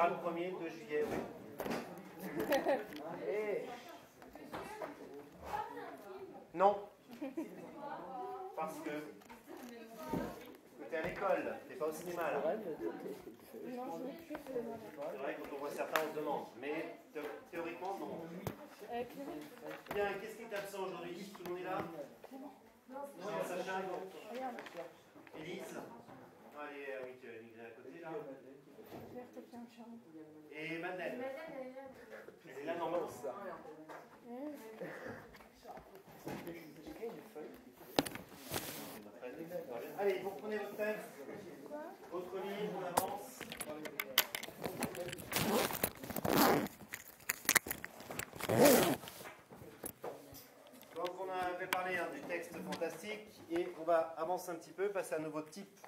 verra le 1er, 2 juillet, oui. Non. Parce que t'es à l'école, t'es pas au cinéma là. C'est vrai, quand on voit certains, on se demande. Mais théoriquement, non. Bien, qu'est-ce qui est absent aujourd'hui? Tout le monde est là? Non, Sacha, non. Élise? Allez, oui, tu as migré à côté là. Et Madeleine? Elle est là normalement. Allez, vous reprenez votre texte, votre livre, on avance. Donc on avait parlé du texte fantastique et on va avancer un petit peu, passer à un nouveau type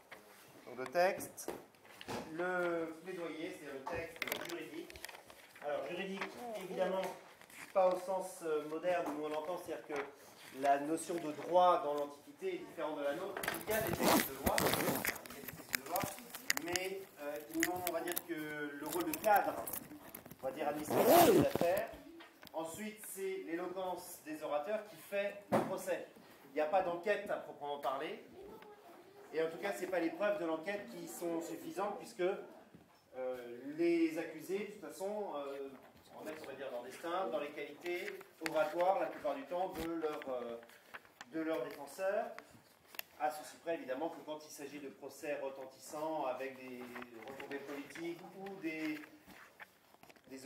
de texte. Le plaidoyer, c'est le texte juridique. Alors juridique, évidemment, pas au sens moderne où on l'entend, c'est-à-dire que la notion de droit dans l'Antiquité est différente de la nôtre. Il y a des textes de loi, mais ils ont, on va dire que le rôle de cadre, on va dire administratif des affaires. Ensuite, c'est l'éloquence des orateurs qui fait le procès. Il n'y a pas d'enquête à proprement parler. Et en tout cas, ce n'est pas les preuves de l'enquête qui sont suffisantes, puisque les accusés, de toute façon, remettent, on va dire, leur destin, dans les qualités oratoires, la plupart du temps, de leur défenseur. À ceci près, évidemment, que quand il s'agit de procès retentissants avec des retombées politiques ou des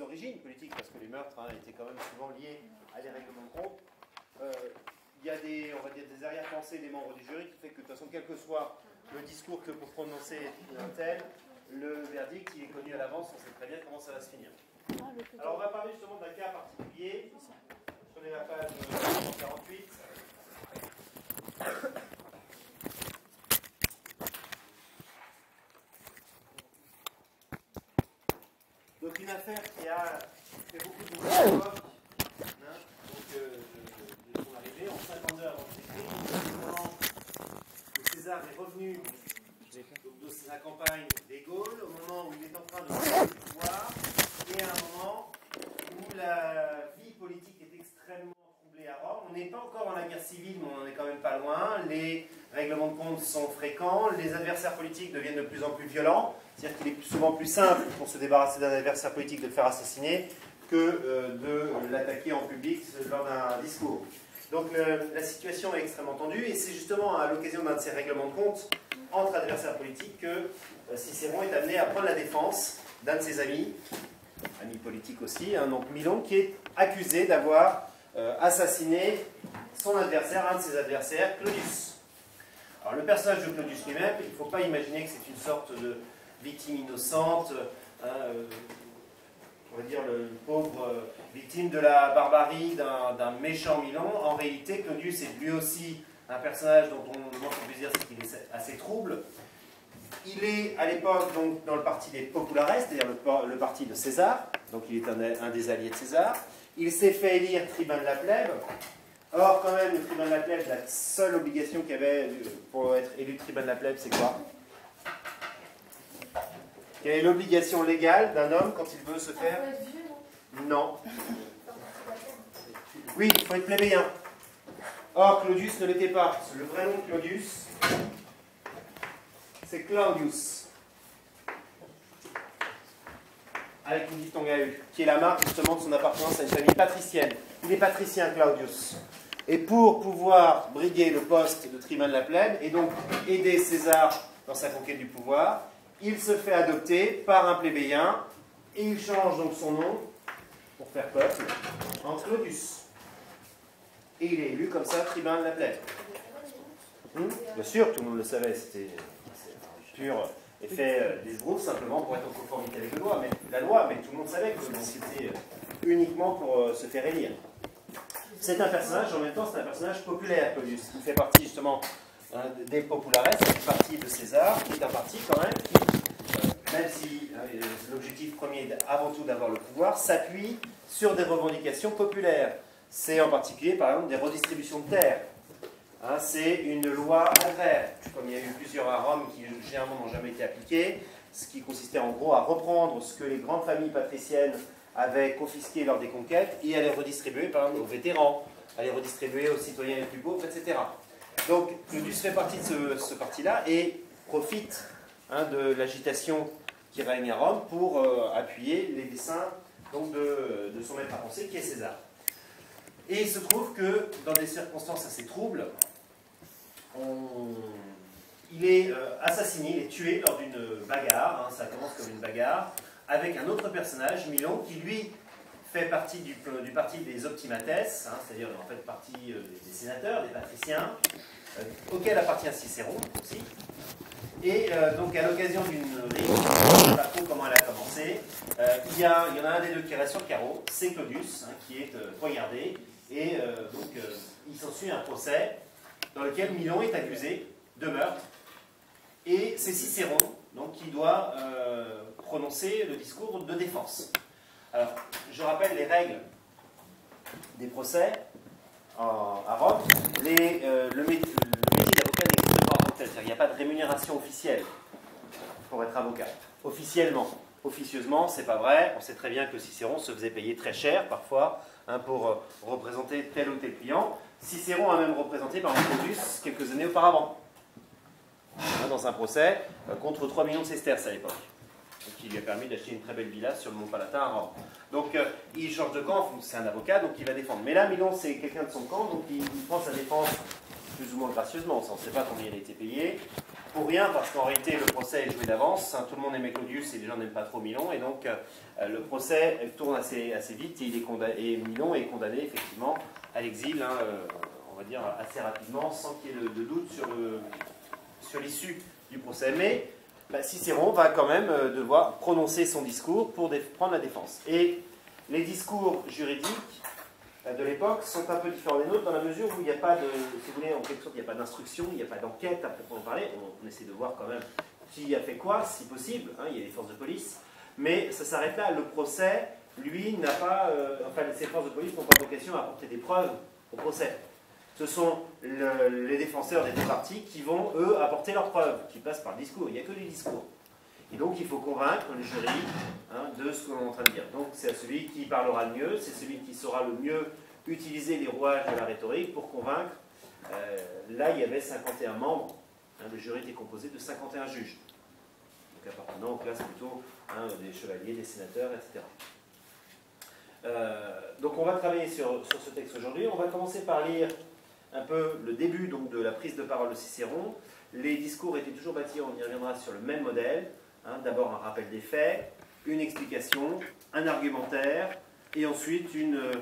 origines politiques, parce que les meurtres étaient quand même souvent liés à des règlements de compte, il y a on va dire, des arrière-pensées des membres du jury qui fait que, de toute façon, quel que soit le discours que pour prononcer un tel, le verdict, il est connu à l'avance, on sait très bien comment ça va se finir. Alors, on va parler justement d'un cas particulier. Prenez la page 48. Donc, une affaire qui a fait beaucoup de bruit à l'époque, de son arrivée, en 52 avant Jésus-Christ, au moment où César est revenu de sa campagne des Gaules, au moment où il est en train de prendre le pouvoir, et à un moment où la vie politique est extrêmement troublée à Rome. On n'est pas encore dans la guerre civile, mais on n'en est quand même pas loin. Les règlements de compte sont fréquents, les adversaires politiques deviennent de plus en plus violents. C'est-à-dire qu'il est souvent plus simple pour se débarrasser d'un adversaire politique de le faire assassiner que de l'attaquer en public lors d'un discours. Donc la situation est extrêmement tendue et c'est justement à l'occasion d'un de ces règlements de compte entre adversaires politiques que Cicéron est amené à prendre la défense d'un de ses amis politiques aussi, donc Milon, qui est accusé d'avoir assassiné son adversaire, un de ses adversaires, Claudius. Alors le personnage de Claudius lui-même, il ne faut pas imaginer que c'est une sorte de victime innocente, on va dire le pauvre victime de la barbarie d'un méchant Milon. En réalité, Claudius est lui aussi un personnage dont on peut dire qu'il est assez trouble. Il est à l'époque donc dans le parti des Populares, c'est-à-dire le parti de César, donc il est un des alliés de César. Il s'est fait élire tribun de la plèbe. Or, quand même, le tribun de la plèbe, la seule obligation qu'il y avait pour être élu tribun de la plèbe, c'est quoi? Quelle est l'obligation légale d'un homme quand il veut se faire? Non. Oui, il faut être plébéien. Or, Claudius ne l'était pas. Le vrai nom de Claudius, c'est Claudius. Avec une diphtongue à U, qui est la marque justement de son appartenance à une famille patricienne. Il est patricien, Claudius. Et pour pouvoir briguer le poste de tribun de la plèbe, et donc aider César dans sa conquête du pouvoir, il se fait adopter par un plébéien, et il change donc son nom, pour faire peuple, en Claudius. Et il est élu comme ça, tribun de la plèbe. Bien sûr, tout le monde le savait, c'était pur effet d'esbrouf, simplement pour être en conformité avec la loi, mais tout le monde savait que c'était uniquement pour se faire élire. C'est un personnage, en même temps, c'est un personnage populaire, Claudius, qui fait partie justement des Populares, qui fait partie de César, qui est un parti quand même qui, même si l'objectif premier est avant tout d'avoir le pouvoir, s'appuie sur des revendications populaires. C'est en particulier, par exemple, des redistributions de terres. C'est une loi agraire, comme il y a eu plusieurs à Rome qui généralement n'ont jamais été appliquées. ce qui consistait en gros à reprendre ce que les grandes familles patriciennes avaient confisqué lors des conquêtes et à les redistribuer par exemple aux vétérans, à les redistribuer aux citoyens les plus pauvres, etc. Donc Claudius fait partie de ce parti-là et profite de l'agitation qui règne à Rome pour appuyer les desseins donc, de son maître à penser qui est César. Et il se trouve que dans des circonstances assez troubles, il est assassiné, il est tué lors d'une bagarre, ça commence comme une bagarre, avec un autre personnage, Milon, qui lui fait partie du parti des optimates, c'est-à-dire en fait partie des sénateurs, des patriciens, auquel appartient Cicéron aussi. Et donc à l'occasion d'une rixe, je ne sais pas trop comment elle a commencé, il y en a un des deux qui reste sur le carreau, c'est Claudius, qui est poignardé, et donc il s'ensuit un procès dans lequel Milon est accusé de meurtre, et c'est Cicéron donc, qui doit prononcer le discours de défense. Alors, je rappelle les règles des procès à Rome. Le métier d'avocat n'existe pas en tant que tel, c'est-à-dire qu'il n'y a pas de rémunération officielle pour être avocat. Officiellement. Officieusement, c'est pas vrai. On sait très bien que Cicéron se faisait payer très cher parfois pour représenter tel ou tel client. Cicéron a même représenté par exemple Claudius quelques années auparavant, dans un procès contre 3 millions de sesterces à l'époque, qui lui a permis d'acheter une très belle villa sur le mont Palatin à Rome. Donc il change de camp, c'est un avocat, donc il va défendre. Mais là, Milon, c'est quelqu'un de son camp, donc il prend sa défense plus ou moins gracieusement. On ne sait pas combien il a été payé. Pour rien, parce qu'en réalité, le procès est joué d'avance. Tout le monde aimait Claudius et les gens n'aiment pas trop Milon. Et donc, le procès tourne assez vite et Milon est condamné, effectivement, à l'exil, on va dire, assez rapidement, sans qu'il y ait de doute sur l'issue du procès. Mais Cicéron va quand même devoir prononcer son discours pour prendre la défense. Et les discours juridiques de l'époque sont un peu différents des nôtres dans la mesure où il n'y a pas de, si vous voulez, en quelque sorte, il n'y a pas d'instruction, il n'y a pas d'enquête à proprement parler. On essaie de voir quand même qui a fait quoi, si possible. Il y a des forces de police, mais ça s'arrête là. Le procès, lui, n'a pas, ces forces de police n'ont pas vocation à apporter des preuves au procès. Ce sont les défenseurs des deux parties qui vont, eux, apporter leurs preuves, qui passent par le discours. Il n'y a que les discours. Et donc, il faut convaincre le jury de ce que l'on est en train de dire. Donc, c'est celui qui parlera le mieux, c'est celui qui saura le mieux utiliser les rouages de la rhétorique pour convaincre. Là, il y avait 51 membres. Le jury était composé de 51 juges. Donc, appartenant aux classes plutôt des chevaliers, des sénateurs, etc. Donc, on va travailler sur ce texte aujourd'hui. On va commencer par lire un peu le début donc, de la prise de parole de Cicéron. Les discours étaient toujours bâtis, on y reviendra, sur le même modèle. D'abord un rappel des faits, une explication, un argumentaire, et ensuite une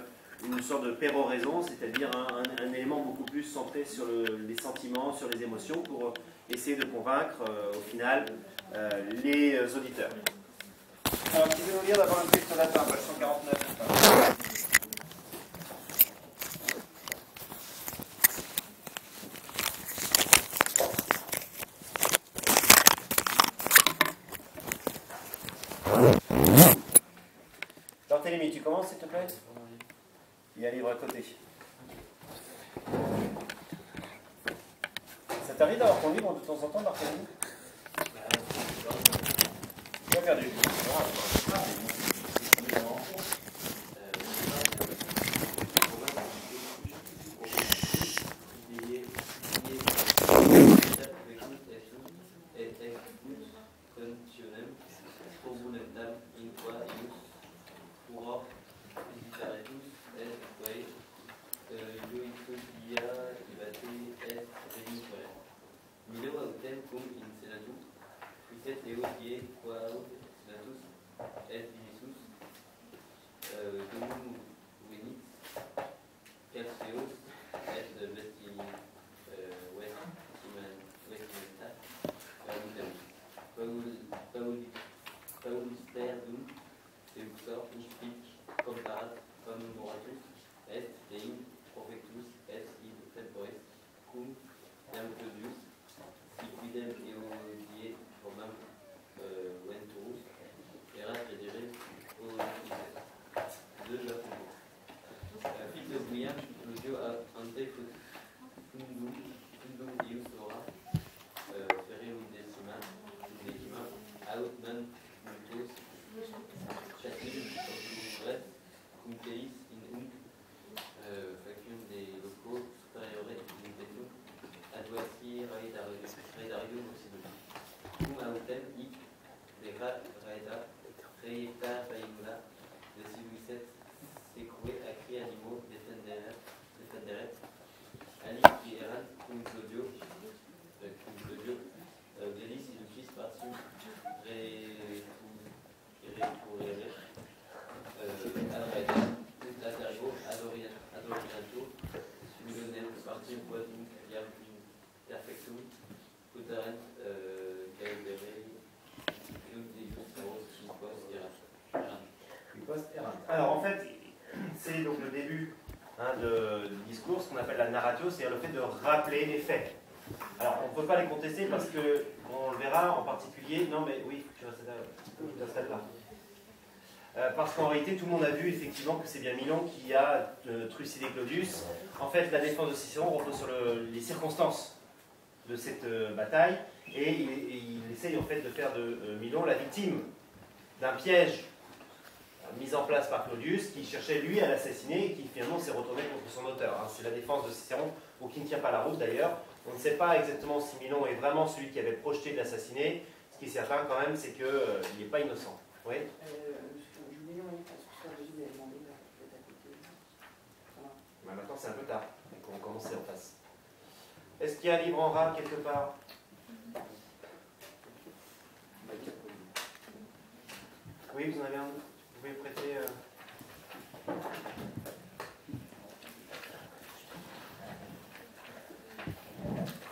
sorte de péroraison, c'est-à-dire un élément beaucoup plus centré sur les sentiments, sur les émotions, pour essayer de convaincre, au final, les auditeurs. Alors, qui veut nous lire d'abord un texte latin, page 149. Barthélemy, tu commences s'il te plaît? Il y a un livre à côté. Ça t'arrive d'avoir ton livre de temps en temps, Barthélemy? Tu as perdu. cum in senatus, quis et eo die quae senatus et Reieta Faimuna, Vesiluiset, Secue, Acri, Animo, Defenderet, Ali, Eran, Cum Claudio, Glelis, Ilucis, Partium, Recurrere, Alreda, Latergo, Adoriento, Sumionem, Partium, Quadum, Iam, Perfectum, Putarent, Gaibere, Alors en fait, c'est donc le début du discours, ce qu'on appelle la narratio, c'est-à-dire le fait de rappeler les faits. Alors on ne peut pas les contester parce que, on le verra en particulier, non mais oui, tu restes là. Parce qu'en réalité, tout le monde a vu effectivement que c'est bien Milon qui a trucidé Claudius. En fait, la défense de Cicéron repose sur les circonstances de cette bataille, et il essaye en fait de faire de Milon la victime d'un piège mis en place par Claudius, qui cherchait lui à l'assassiner et qui finalement s'est retourné contre son auteur. C'est la défense de Cicéron, ou qui ne tient pas la route d'ailleurs. On ne sait pas exactement si Milon est vraiment celui qui avait projeté de l'assassiner. Ce qui est certain quand même, c'est qu'il n'est pas innocent. Oui. Maintenant c'est un peu tard, donc on va commencer en face. Est-ce qu'il y a un livre en rab quelque part? Oui, vous en avez un? Vous pouvez prêter.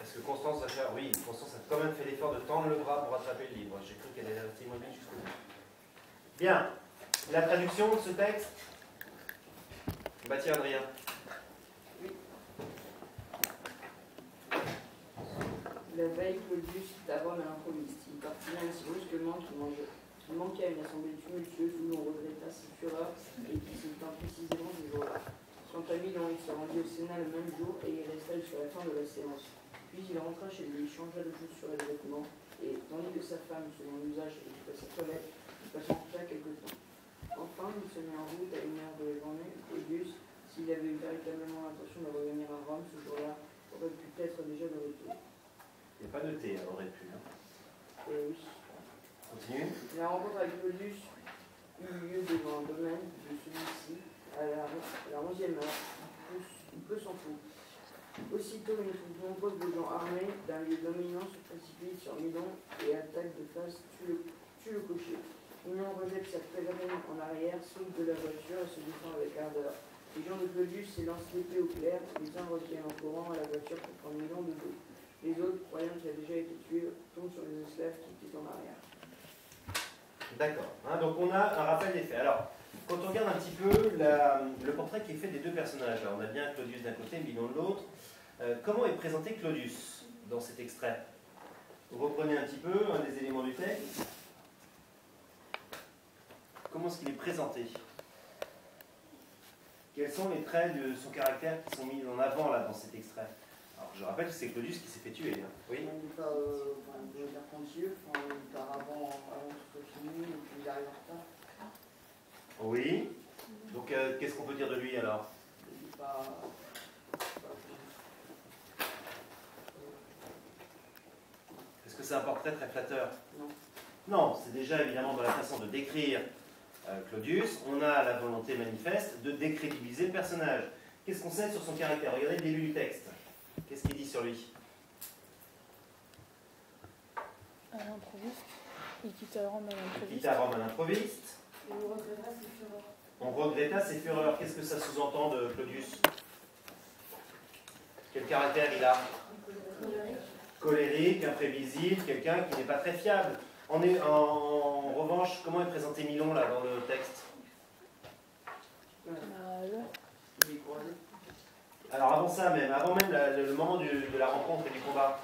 Est-ce que Constance va faire? Oui, Constance a quand même fait l'effort de tendre le bras pour rattraper le livre. J'ai cru qu'elle allait rester immobile jusqu'au bout. Bien. La traduction de ce texte? Bâti Adrien. La veille, Claudius fit à Rome à l'improviste. Il partit ainsi brusquement qu'il manqua une assemblée tumultueuse où l'on regretta ses fureurs et qui se tint précisément du jour-là. Quant à Milon, il se rendit au Sénat le même jour et il resta jusqu'à la fin de la séance. Puis il rentra chez lui, changea de chaussures et de vêtements, et tandis que sa femme, selon l'usage, occupait sa toilette, il patienta quelque temps. Enfin, il se mit en route à une heure de la journée. Claudius, s'il avait eu véritablement l'intention de revenir à Rome ce jour-là, aurait pu être déjà de retour. Il n'y a pas de thé, on aurait pu. Oui. Continue. La rencontre avec Claudius eut lieu devant un domaine de celui-ci à la 11e heure. Il peut s'en foutre. Aussitôt, une troupe nombreuse de gens armés d'un lieu dominant se précipite sur Milon et attaque de face, tue le cocher. Milon rejette sa pèlerine en arrière, saute de la voiture et se défend avec ardeur. Les gens de Claudius s'élancent l'épée au clair, les uns reviennent en courant à la voiture pour prendre Milon de dos. Les autres, croyant qu'il a déjà été tué, tombent sur les esclaves qui étaient en arrière. D'accord. Donc on a un rappel des faits. Alors, quand on regarde un petit peu le portrait qui est fait des deux personnages, alors on a bien Claudius d'un côté, Milon de l'autre. Comment est présenté Claudius dans cet extrait? Vous reprenez un petit peu un des éléments du texte. Comment est-ce qu'il est présenté? Quels sont les traits de son caractère qui sont mis en avant là dans cet extrait? Alors je rappelle que c'est Claudius qui s'est fait tuer. Oui. Il n'est pas mercantile, il part avant que ce soit fini, et puis il arrive en retard. Oui. Donc qu'est-ce qu'on peut dire de lui alors? Il n'est pas... Est-ce que c'est un portrait très flatteur? Non. Non, c'est déjà évidemment dans la façon de décrire Claudius, on a la volonté manifeste de décrédibiliser le personnage. Qu'est-ce qu'on sait sur son caractère? Regardez le début du texte. Qu'est-ce qu'il dit sur lui? À l'improviste. Il quitta Rome à l'improviste. Il quitta Rome à l'improviste. Et on regretta ses fureurs. On regretta ses fureurs. Qu'est-ce que ça sous-entend de Claudius? Quel caractère il a? Colérique, imprévisible, quelqu'un qui n'est pas très fiable. En revanche, comment est présenté Milon là dans le texte? Alors avant ça même, avant même le moment de la rencontre et du combat,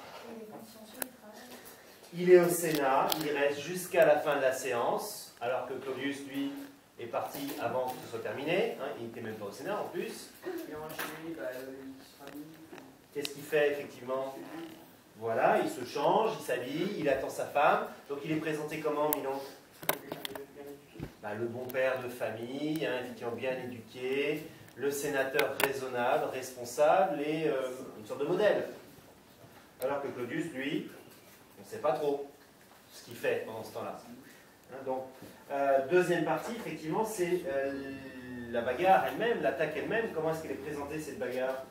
il est au Sénat, il reste jusqu'à la fin de la séance, alors que Claudius, lui, est parti avant que ce soit terminé, il n'était même pas au Sénat en plus. Qu'est-ce qu'il fait effectivement? Voilà, il se change, il s'habille, il attend sa femme. Donc il est présenté comment, Milon? Le bon père de famille, effectivement bien éduqué, le sénateur raisonnable, responsable et une sorte de modèle. Alors que Claudius, lui, on ne sait pas trop ce qu'il fait pendant ce temps-là. Donc, deuxième partie, effectivement, c'est la bagarre elle-même, l'attaque elle-même. Comment est-ce qu'elle est présentée, cette bagarre?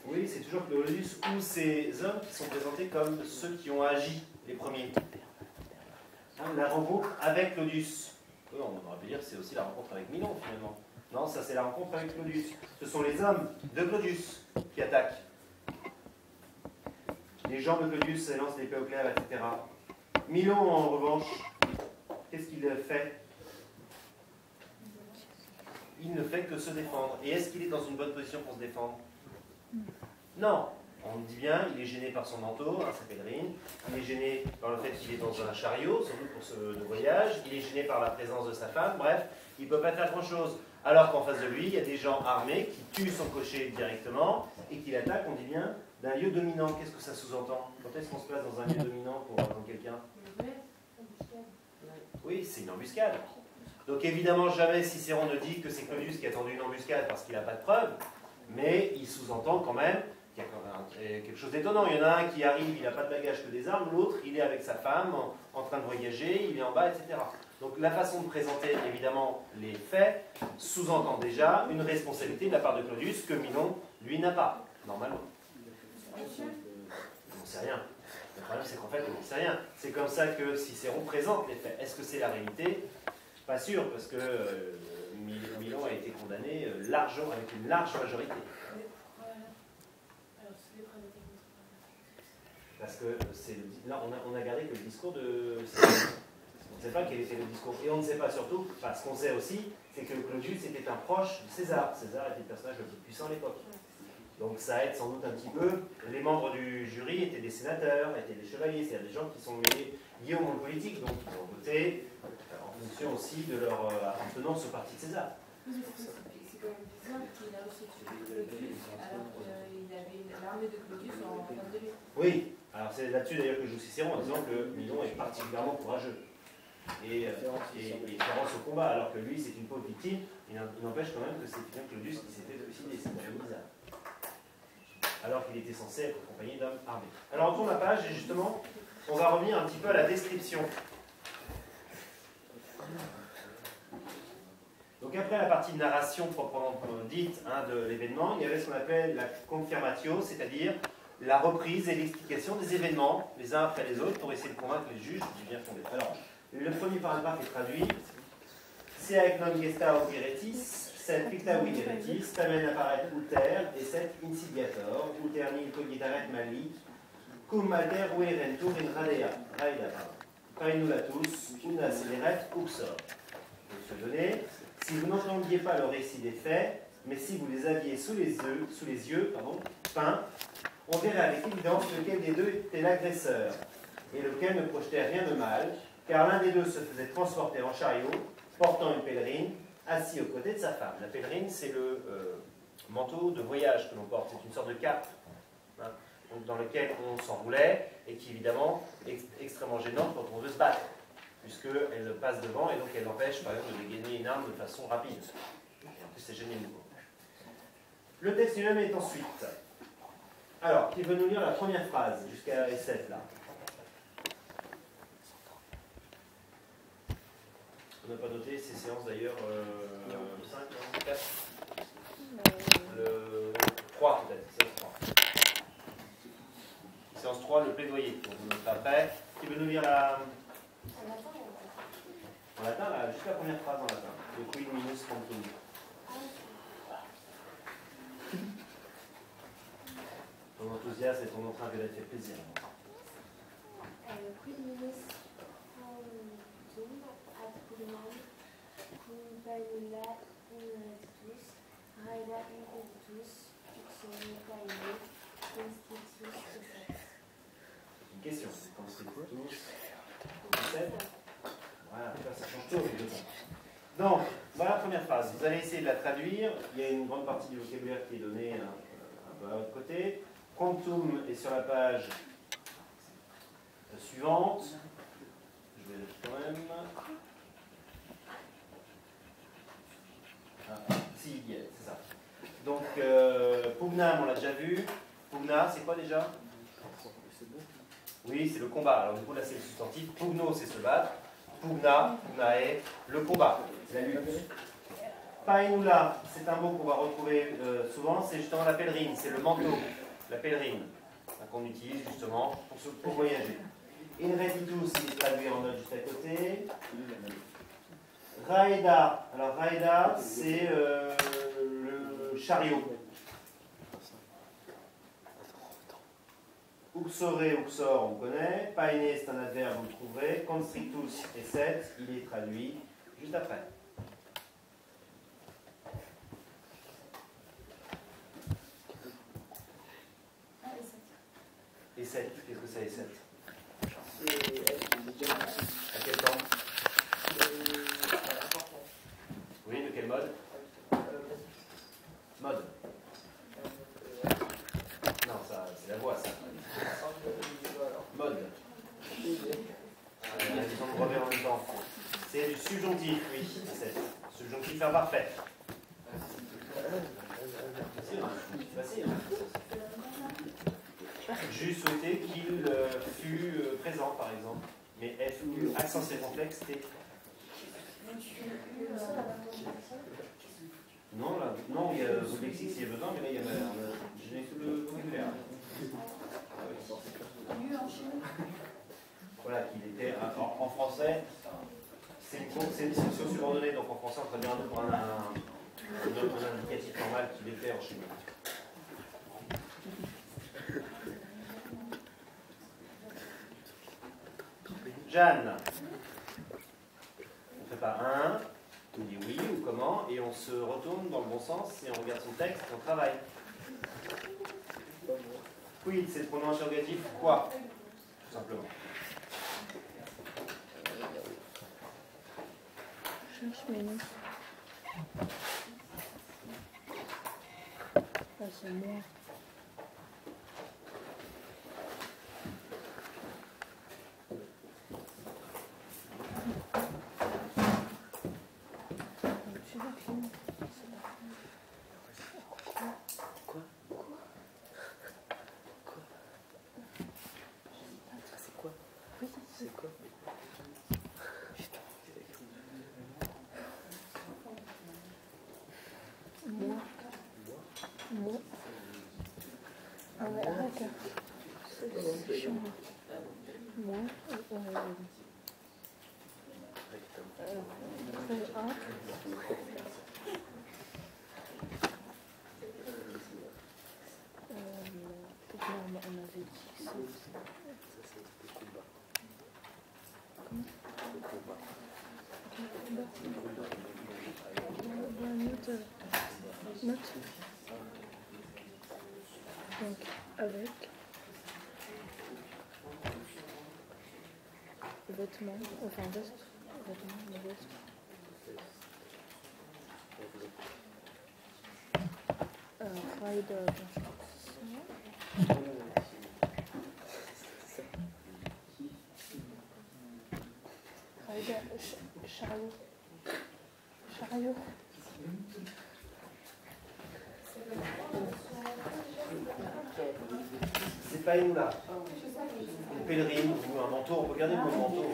Oui, c'est toujours Clodius ou ces hommes qui sont présentés comme ceux qui ont agi les premiers. La rencontre avec Clodius. Non, on aurait pu dire que c'est aussi la rencontre avec Milon, finalement. Non, ça c'est la rencontre avec Clodius. Ce sont les hommes de Clodius qui attaquent. Les gens de Clodius lancent l'épée au clair, etc. Milon, en revanche, qu'est-ce qu'il fait? Il ne fait que se défendre. Et est-ce qu'il est dans une bonne position pour se défendre? Non. On dit bien, il est gêné par son manteau, sa pèlerine. Il est gêné par le fait qu'il est dans un chariot, sans doute pour ce voyage. Il est gêné par la présence de sa femme. Bref, il ne peut pas faire grand-chose. Alors qu'en face de lui, il y a des gens armés qui tuent son cocher directement et qui l'attaquent, on dit bien, d'un lieu dominant. Qu'est-ce que ça sous-entend? Quand est-ce qu'on se place dans un lieu dominant pour attendre quelqu'un? Oui, c'est une embuscade. Donc évidemment, jamais Cicéron ne dit que c'est Clodius qui a tendu une embuscade parce qu'il n'a pas de preuves, mais il sous-entend quand même qu'il y a quand même quelque chose d'étonnant. Il y en a un qui arrive, il n'a pas de bagage que des armes, l'autre, il est avec sa femme, en train de voyager, il est en bas, etc. Donc la façon de présenter, évidemment, les faits sous-entend déjà une responsabilité de la part de Clodius que Milon, lui, n'a pas, normalement. On n'en sait rien. Le problème, c'est qu'en fait, on n'en sait rien. C'est comme ça que Cicéron présente les faits. Est-ce que c'est la réalité? Pas sûr, parce que Milon a été condamné avec une large majorité. Parce que là, on a gardé que le discours de... On ne sait pas quel était le discours. Et on ne sait pas surtout, parce qu'on sait aussi, c'est que Clodius était un proche de César. César était le personnage le plus puissant à l'époque. Donc ça aide sans doute un petit peu. Les membres du jury étaient des sénateurs, étaient des chevaliers, c'est-à-dire des gens qui sont liés au monde politique, donc qui ont voté en fonction aussi de leur appartenance au parti de César. C'est quand même bizarre qu'il a aussi tué Clodius alors qu'il avait l'armée de Clodius en face de lui. Oui, alors c'est là-dessus d'ailleurs que joue Cicéron en disant que Milon est particulièrement courageux et féroce au combat, alors que lui c'est une pauvre victime. Il n'empêche quand même que c'est bien Clodius qui s'est fait suicider, c'est quand même bizarre. Alors qu'il était censé être accompagné d'hommes armés. Alors on tourne la page et justement, on va revenir un petit peu à la description. Donc après la partie de narration proprement dite de l'événement, il y avait ce qu'on appelle la confirmatio, c'est-à-dire la reprise et l'explication des événements, les uns après les autres, pour essayer de convaincre les juges du bien fondé. Alors, le premier paragraphe est traduit. Seaec non gestao heretis, sed pictavi heretis, tamen apparet ulter, et sed insidiator, ulter nil cogitaret mali, cum alter verentur in radea, praenulatus, una celeret uxor. Je vais donner. Si vous n'entendiez pas le récit des faits, mais si vous les aviez sous les yeux, peints, on verrait avec évidence lequel des deux était l'agresseur, et lequel ne projetait rien de mal, car l'un des deux se faisait transporter en chariot, portant une pèlerine, assis aux côtés de sa femme. La pèlerine, c'est le manteau de voyage que l'on porte, c'est une sorte de cape, donc dans lequel on s'enroulait, et qui évidemment est extrêmement gênante quand on veut se battre, puisqu'elle passe devant, et donc elle empêche par exemple de dégainer une arme de façon rapide. Et en plus c'est génial. Le texte lui-même est ensuite. Alors, qui veut nous lire la première phrase, jusqu'à S7 là? On n'a pas noté ces séances d'ailleurs 5, 4 le 3 peut-être, séance 3. Séance 3, le plaidoyer. Donc vous notez après. Qui veut nous lire la... En latin, là, juste la première phrase en latin. Le quid minus quantum. Ton enthousiasme et ton entrain violette fait plaisir. Quid minus quantum ad primam cum paenula inrectus, raeda impeditus, uxone paene, constitus esset. Une question. Constitus esset. Voilà, ça change tout, évidemment. Donc, voilà la première phrase. Vous allez essayer de la traduire. Il y a une grande partie du vocabulaire qui est donné un peu à votre côté. Quantum est sur la page suivante. Je vais quand même. Si, c'est ça. Donc, Pugnam, on l'a déjà vu. Pugna, c'est quoi déjà? Oui, c'est le combat. Alors, du coup, là, c'est le substantif. Pugno, c'est se battre. Pugna, pugnae, le combat, la lutte. Painula, c'est un mot qu'on va retrouver souvent. C'est justement la pèlerine, c'est le manteau, la pèlerine, qu'on utilise justement pour voyager. Inreditus, il est traduit en note juste à côté. Raeda, alors Raeda, c'est le chariot. Uxore, uxor, on connaît. Paine, c'est un adverbe, vous le trouverez. Constrictus et set, il est traduit juste après. Et 7, qu'est-ce que c'est et 7? À quel temps? Oui, de quel mode? Mode. Non, ça, c'est la voix, ça. Mode. Il y a des gens de revers en même temps. C'est du subjonctif, oui, 7. Subjonctif imparfait. Facile. J'eusse souhaité qu'il fût présent, par exemple. Mais FU, accent circonflexe, T. Non, là, non, il y a le lexique s'il y a besoin, mais là, il y a je l'ai sous le vocabulaire. Voilà, qu'il était. En français, c'est une section subordonnée, donc en français, on traduit un indicatif normal qu'il était en chimie. Jeanne. On ne fait pas un, on dit oui ou comment, et on se retourne dans le bon sens et on regarde son texte et on travaille. Quid, c'est le pronom interrogatif quoi? Tout simplement. Je cherche mes noms. Ah, c'est moi. Moi. Ah ouais, arrête. C'est chiant. Moi. On avait dit ça. Note. Donc, avec vêtements, enfin veste, vêtements, veste. Ride, chariot. Chariot. C'est pas une là. Une pèlerine ou un manteau, on peut regarder mon manteau.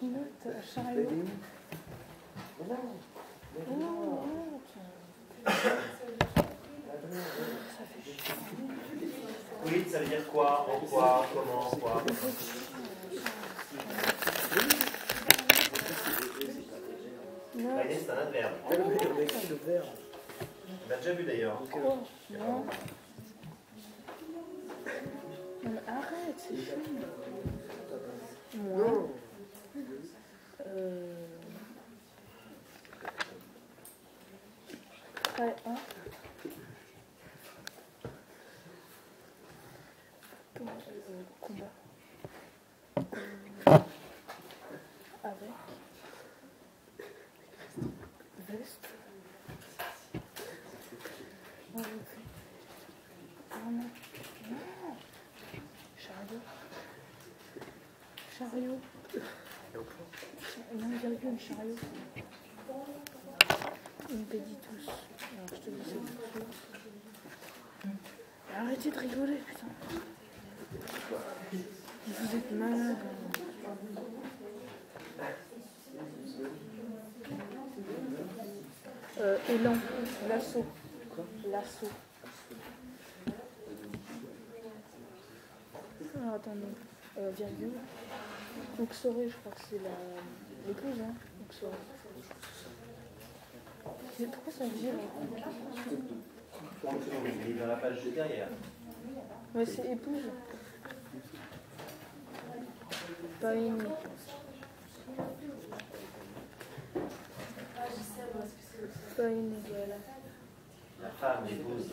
Note, chariot. Non. Oui, ça veut dire quoi? En quoi? Comment? Quoi? C'est un adverbe. On l'a déjà vu d'ailleurs. Non. Mais arrête, c'est chiant. Moi. Combat. Avec veste. Non. Chariot. Non, virgule, chariot. Impeditus. Alors, je te dis ça tout de suite. Arrêtez de rigoler, putain. Vous êtes malade. Élan. Lasso. Lasso. Alors, attendez. Virgule. Uxoré, je crois que c'est l'épouse, hein. Uxoré. Mais pourquoi ça vire là? Il est dans la page derrière. Ouais, c'est épouse. Pas une. Pas une, voilà. La femme, l'épouse.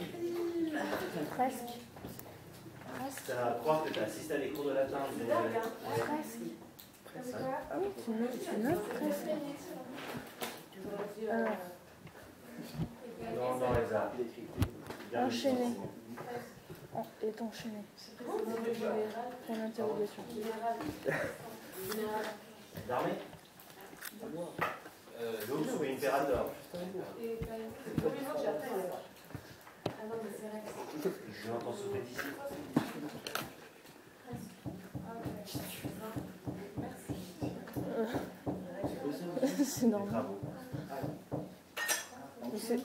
Presque. Ça va croire que tu as assisté à des cours de latin. Presque. Oui, tu notes presque. Alors. Non, Elsa. Enchaîné. Est enchaîné. Point d'interrogation. L'armée L'ours ou impérator? Je l'entends souffler d'ici. C'est normal.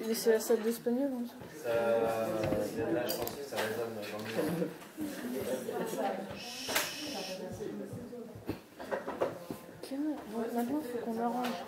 Mais c'est la salle d'espagnol, hein. Là, je pense que ça résonne dans le mur. Ok, bon, maintenant, il faut qu'on arrange.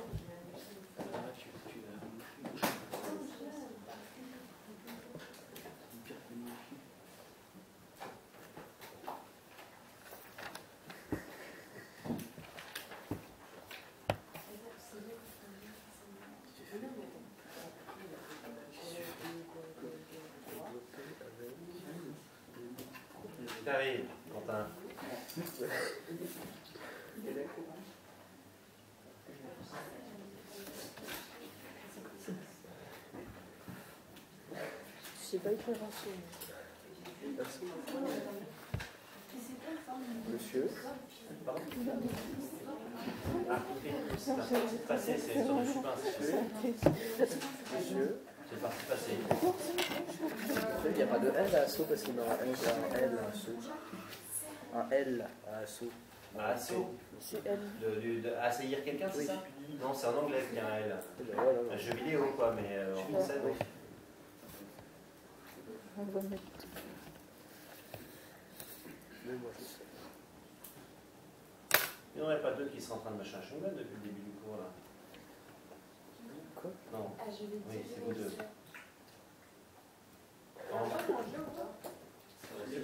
T'arrives, Quentin. Je sais pas écrire un saut. Monsieur. Pardon? Ah, c'est parti passé, c'est sur le supin. Monsieur. C'est parti passé. Il n'y a pas de L à assaut parce qu'il y a un L à assaut. Un L à assaut. Ah, C'est elle. Assaillir quelqu'un, c'est ça? Non, c'est en anglais qu'il y a un L. Un jeu vidéo, quoi, mais en français, non. On va mettre. Mais moi je sais. Il n'y en aurait pas deux qui seraient en train de machin à Schungan depuis le début du cours, là. Quoi? Non. Oui, c'est vous deux. Je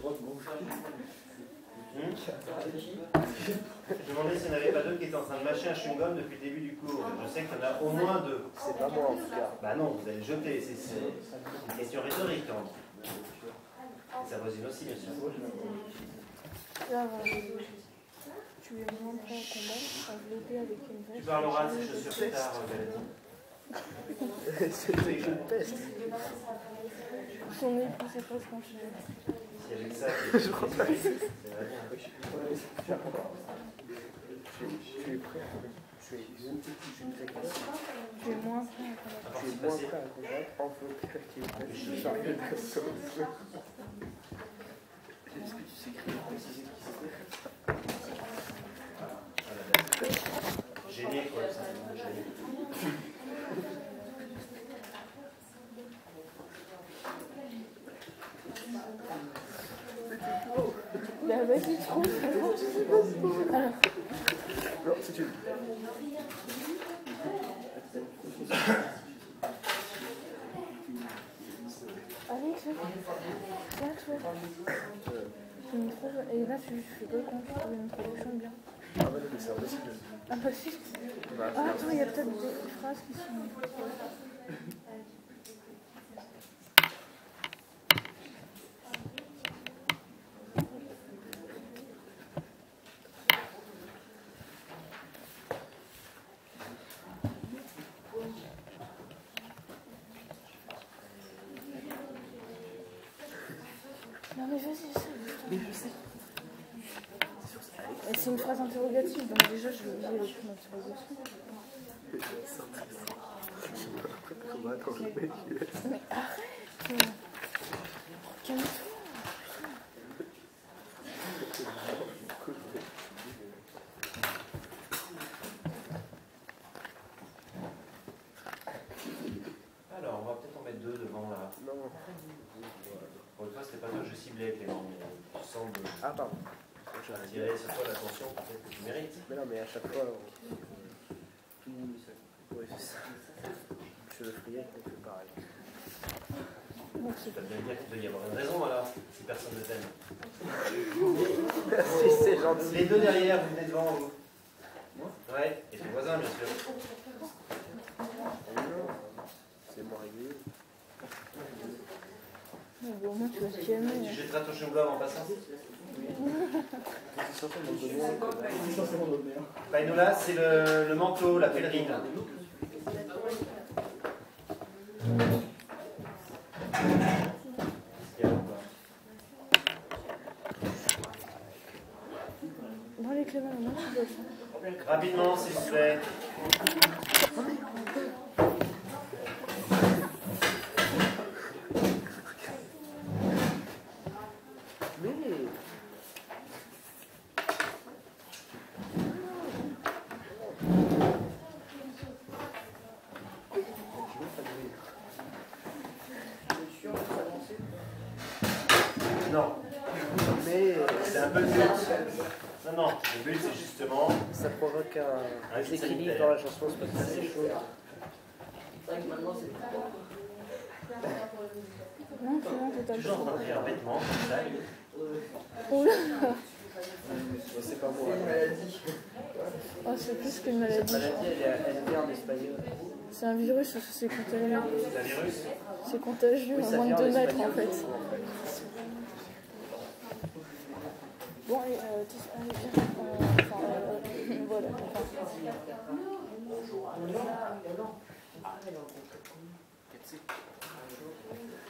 me demandais s'il n'y en avait pas deux qui étaient en train de mâcher un chewing-gum depuis le début du cours. Je sais qu'il y en a au moins deux. C'est pas moi en tout cas. Bah non, vous allez le jeter. C'est une question rhétorique. Hein. Sa voisine aussi, bien sûr. Là, tu lui as montré un combat enveloppé avec une veste. Tu parleras de ces chaussures plus tard, Valérie. C'est une peste. Son époux s'est pas franchi. S'il y avait que ça, c'est vrai bien. Je suis prêt. Je suis très clair. Tu es moins prêt à Je suis moins prêt à combattre enveloppé avec une peste. Chariot d'assaut. Est-ce que tu sais écrire préciser qui c'était? Gêné, quoi. Gêné. Bah vas-y, trouve. Alors. Non, c'est une. Alex, tu me trouves. Et là, je fais pas le compte, je trouve une traduction bien. Ah bah non, mais c'est impossible. Ah bah si. Bah, Ah attends, il y a peut-être des phrases qui sont. Non mais vas-y, ça. Mais je sais. Et c'est une phrase interrogative, donc déjà je vais avec une interrogation. Attends, le mec, il est... Mais arrête. Calme-toi. Alors, on va peut-être en mettre deux devant là. Non. Pour une fois, c'était pas toi que je ciblais, Clément, mais tu sembles Ah, pardon. attirer sur toi l'attention peut-être que tu mérites. Mais non, mais à chaque fois, tout le monde dit ça. Oui, c'est ça. Je le friais, on fait pareil. Tu vas bien dire qu'il doit y avoir une raison alors, si personne ne t'aime. Merci, c'est gentil. Les deux derrière, vous venez devant vous. Ouais, et tes voisins bien sûr. C'est moins régulier. Mais bon, au moins tu vas se calmer. Tu jetteras ton chewing-gum en passant. C'est certainement donné. Painola, c'est le manteau, la pèlerine. Bon allez Clément, maintenant tu dois faire. Rapidement, s'il vous plaît. Mais... Non, Mais... c'est un peu le but. Non, non, le but c'est justement. Ça provoque un Un déséquilibre sanitaire. dans la chanson, c'est parce que c'est chaud. C'est vrai que maintenant c'est plus fort. Non Clément, t'es Toujours en train de rire bêtement, comme ça. Oh là. C'est pas moi. Oh c'est plus qu'une Cette maladie. maladie, elle vient en espagnol. C'est un virus, c'est contagieux. C'est un virus. C'est contagieux Oui, à ça moins de vient en 2 mètres espagnol, en fait. souvent, Bon allez, allez viens. Voilà.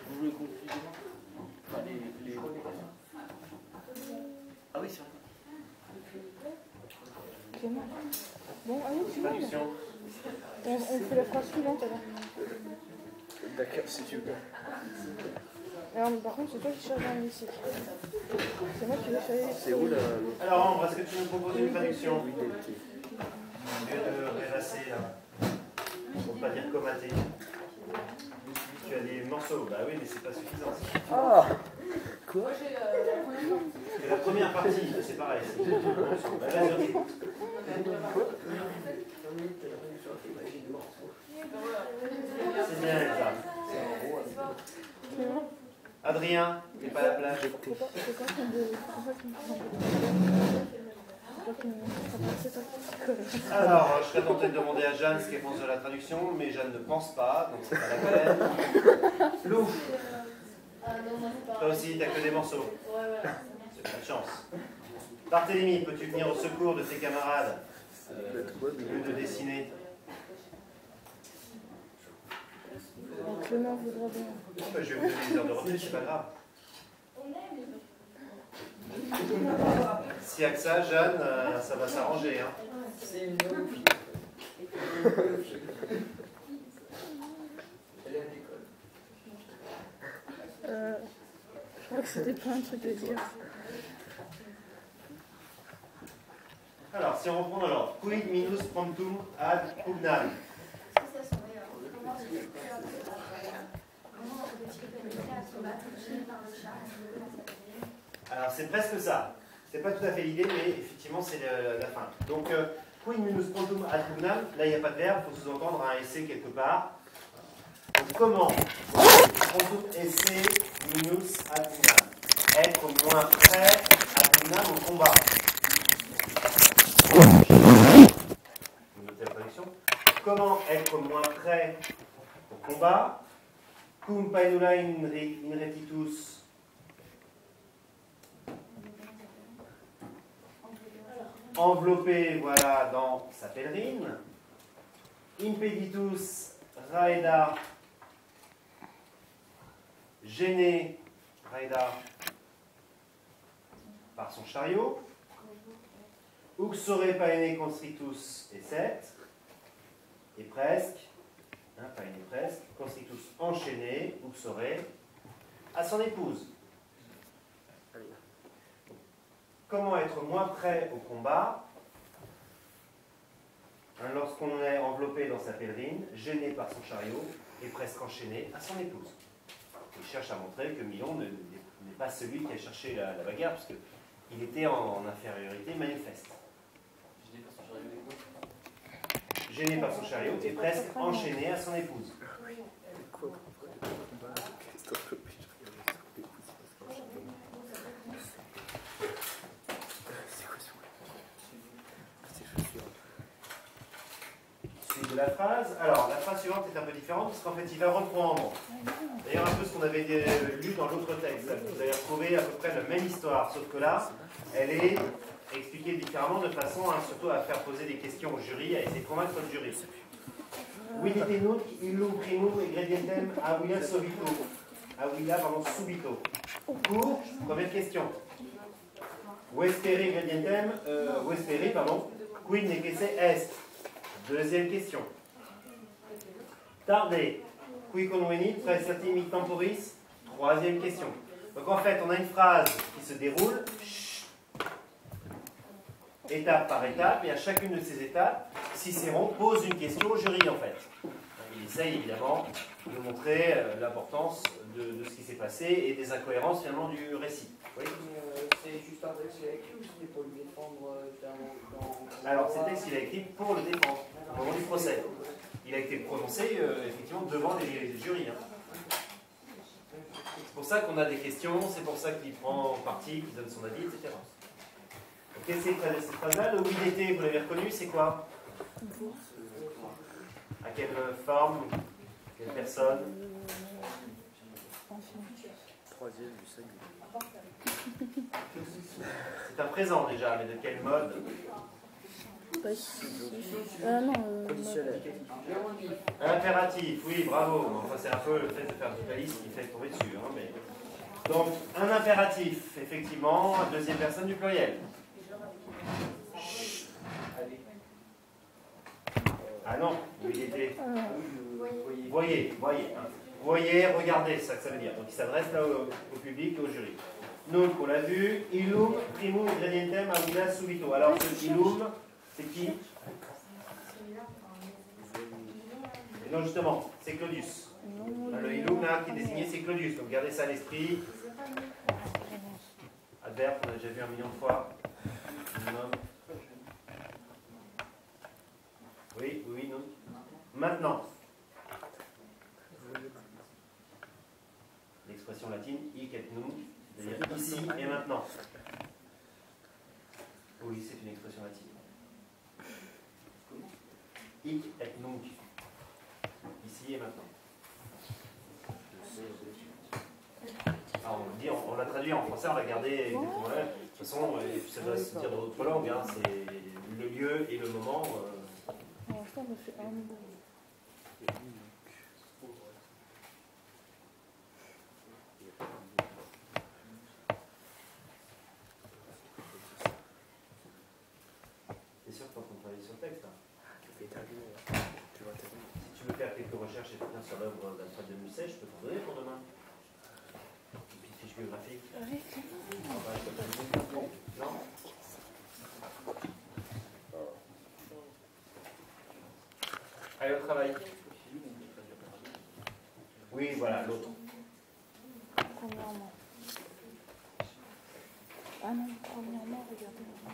Vous voulez conclure enfin, les... Ah oui, c'est vrai. Clément. Bon allez tu vas. Traduction. On fait la phrase suivante alors. D'accord, si tu veux. Alors par contre c'est toi qui cherches dans le lexique. C'est moi qui vais faire. C'est où la... Alors, Ambre, est-ce que tu nous proposes une traduction Oui, l'été. au lieu de rêvasser là, pour ne pas dire comater? Tu as des morceaux, bah oui, mais c'est pas suffisant. Ah quoi? Et la première partie, c'est pareil. C'est des morceaux. Bah, vas-y, on t'écoute. C'est bien, ça. Clément. Adrien, t'es pas à la plage. C'est quoi qu'on veut. Alors, je serais tenté de demander à Jeanne ce qu'elle pense de la traduction, mais Jeanne ne pense pas, donc c'est pas la peine. Lou, toi aussi, t'as que des morceaux. C'est pas de chance. Barthélemy, peux-tu venir au secours de tes camarades au lieu de dessiner? Clément voudra bien. Je vais vous donner des heures de reprise, c'est pas grave. Si avec ça, Jeanne, ça va s'arranger. Hein. C'est une bonne fille. Elle est à l'école. Je crois que c'était pas un truc à dire. Alors, si on reprend dans l'ordre. Quid minus promptum ad pugnam. Alors, c'est presque ça. C'est pas tout à fait l'idée, mais effectivement, c'est la fin. Donc, quid minus promptum ad pugnam, là, il n'y a pas de verbe, il faut sous-entendre un essai quelque part. Donc, comment promptum essai minus ad pugnam? Être moins prêt ad pugnam au combat. Vous notez la traduction. Comment être moins prêt au combat? Cum paenula in retitus. Enveloppé, voilà, dans sa pèlerine. Impeditus raeda. Gêné, raeda. par son chariot. Uxore paene constrictus esset. Et presque, paene presque, constrictus enchaîné, uxore, à son épouse. Comment être moins prêt au combat lorsqu'on est enveloppé dans sa pèlerine, gêné par son chariot et presque enchaîné à son épouse. Il cherche à montrer que Milon n'est pas celui qui a cherché la bagarre, puisqu'il était en infériorité manifeste. Gêné par son chariot et presque enchaîné à son épouse. Suite de la phrase. Alors, la phrase suivante est un peu différente, parce qu'en fait, il va reprendre, d'ailleurs, un peu ce qu'on avait lu dans l'autre texte. Vous allez retrouver à peu près la même histoire, sauf que là, elle est expliquée différemment, de façon surtout à faire poser des questions au jury, à essayer de convaincre le jury. Vidite nunc illum primum ingredientem aguila subito. Aguila, pardon, subito. Cours, première question. Vesperi ingredientem, vesperi, pardon, quid necesse est. Deuxième question. Tardé. Qui convenit praesertim hic temporis. Troisième question. Donc en fait, on a une phrase qui se déroule étape par étape, et à chacune de ces étapes, Cicéron pose une question au jury en fait. Il essaye évidemment de montrer l'importance de ce qui s'est passé et des incohérences finalement du récit. Oui. C'est juste un texte qu'il a écrit ou c'était pour le défendre dans... Alors, ce texte, il a écrit pour le défendre, au moment du procès. Il a été prononcé, effectivement, devant les jurys. C'est pour ça qu'on a des questions, c'est pour ça qu'il prend parti, qu'il donne son avis, etc. Qu'est-ce que c'est cette phrase-là? Le oui d'été, vous l'avez reconnu, c'est quoi? À quelle forme? Quelle personne? Troisième du singulier. C'est un présent déjà, mais de quel mode? Non, Conditionnel. Impératif, oui, bravo. Enfin, c'est un peu le fait de faire toute la liste qui fait tomber dessus. Mais... Donc, un impératif, effectivement, deuxième personne du pluriel. Ah non, il était. Voyez, regardez, c'est ça que ça veut dire. Donc il s'adresse là au public et au jury. Donc on l'a vu, illum primum ingredientem aguila subito. Alors ce illum, c'est qui? Et non justement, c'est Claudius. Le illum là qui est désigné, c'est Claudius. Donc gardez ça à l'esprit. Adverbe, on a déjà vu 1 million de fois. Minimum. Oui, non. Maintenant. L'expression latine hic et nunc, c'est-à-dire ici et maintenant. Oui, c'est une expression latine. Hic et nunc. Ici et maintenant. Alors on l'a traduit en français, on l'a gardé exactement là. De toute façon, ça doit se dire dans d'autres langues. C'est le lieu et le moment. Ça me fait un mot. C'est sûr quand on travaille sur le texte. Si tu veux faire quelques recherches et finir sur l'œuvre d'Alfred de Musset, je peux t'en donner pour demain. Une petite fiche biographique. Non. Allez, au travail. Oui, voilà, l'autre. Premièrement. Ah non, premièrement, regardez. Là.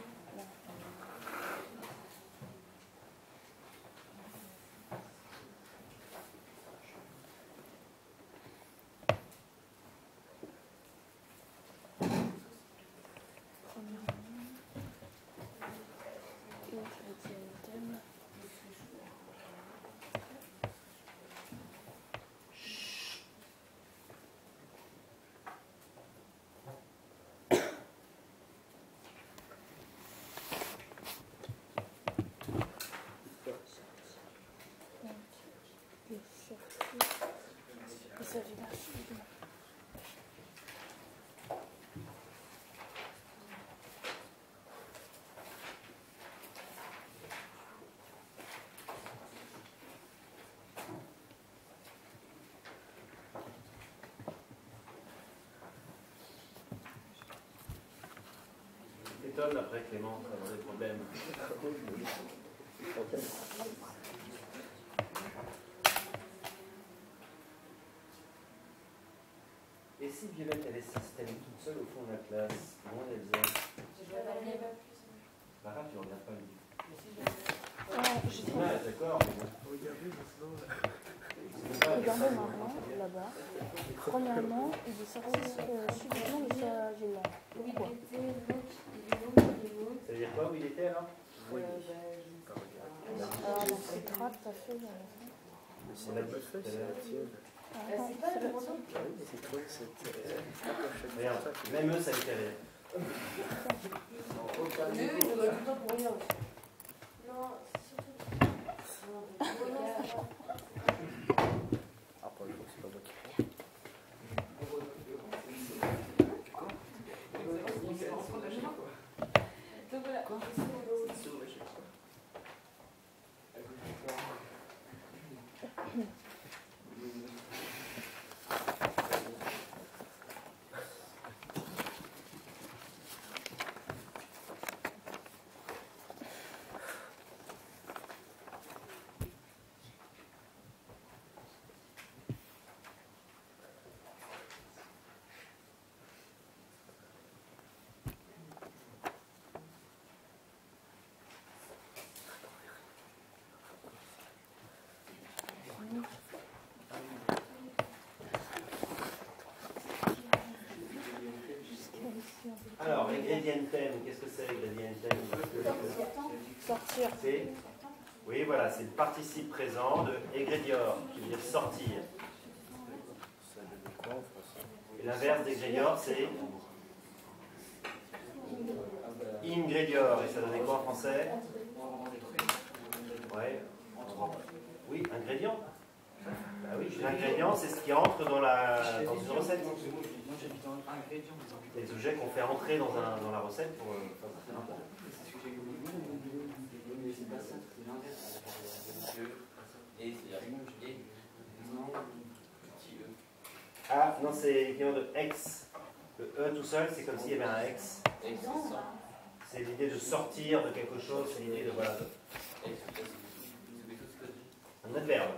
Ça vient. t'étonnes après, Clément, tu vas avoir des problèmes. Et si Violette, elle s'installe toute seule au fond de la classe, comment elle faisait? Bah, tu ne regardes pas le livre. Ouais, d'accord, mais bon. Regardez maintenant, là-bas. Premièrement, il est sorti subitement de sa villa. Pourquoi? Ça veut dire quoi où il était alors? Alors, dans cette trappe, t'as fait. On l'a dit tout à l'heure. C'est pas le moment. Regarde, même eux, ça les fait rire. Eux, ils nous donnent tout le temps pour rien aussi. Non, surtout. Ah, pas le c'est pas moi qui Donc voilà. Alors, ingredientem, qu'est-ce que c'est ingredientem? Sortir. C'est, oui, voilà, c'est le participe présent de egredior, qui veut dire sortir. Et l'inverse d'egredior, c'est ingredior. Et ça donnait quoi en français? Ouais. Oui, ingrédient. Bah oui, l'ingrédient, c'est ce qui entre dans une recette. Les objets qu'on fait entrer dans la recette pour faire un plat. Ah, non, c'est l'équivalent de ex. Le E tout seul, c'est comme s'il y avait un ex. C'est l'idée de sortir de quelque chose, c'est l'idée de, voilà, un adverbe.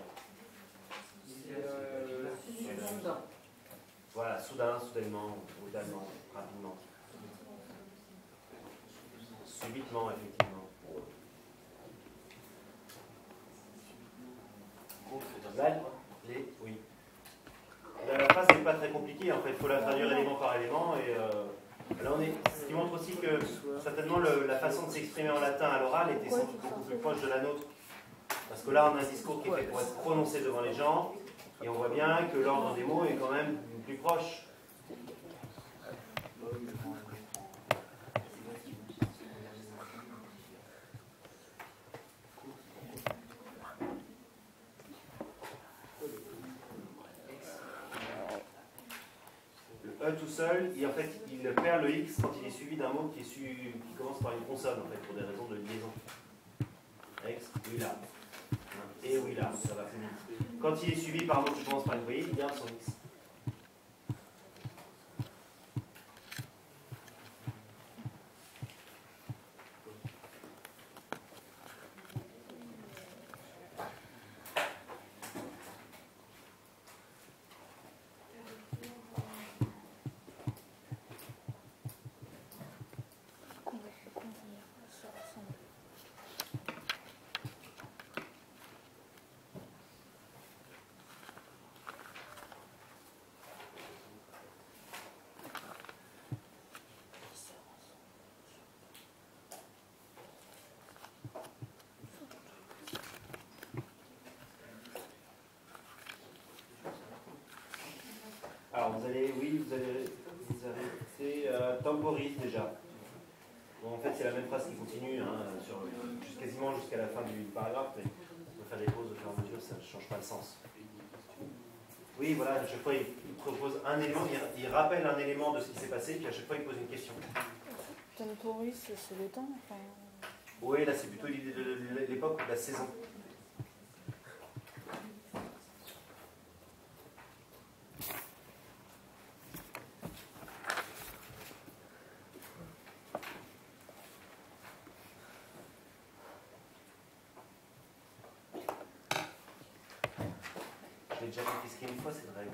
Voilà, soudain, soudainement, brutalement, rapidement. Subitement, effectivement. Là, oui. La phrase n'est pas très compliquée, en fait, il faut la traduire élément par élément. Et là, ce qui montre aussi que certainement la façon de s'exprimer en latin à l'oral était sans doute beaucoup plus proche de la nôtre. Parce que là, on a un discours qui est fait pour être prononcé devant les gens, et on voit bien que l'ordre des mots est quand même plus proche. Le E tout seul, en fait, il perd le X quand il est suivi d'un mot qui commence par une consonne, en fait, pour des raisons de liaison. Ex, oui, là. Et oui, là, ça va finir. Quand il est suivi par un mot qui commence par une voyelle, il garde son X. Alors, vous allez arrêter temporis déjà. Bon, en fait, c'est la même phrase qui continue, quasiment jusqu'à la fin du paragraphe, mais on peut faire des pauses au fur et à mesure, ça ne change pas le sens. Oui, voilà, à chaque fois, il propose un élément, il rappelle un élément de ce qui s'est passé, puis à chaque fois, il pose une question. Temporis, c'est le temps, enfin... Oui, là, c'est plutôt l'idée de l'époque de la saison. déjà confisqué une fois cette règle.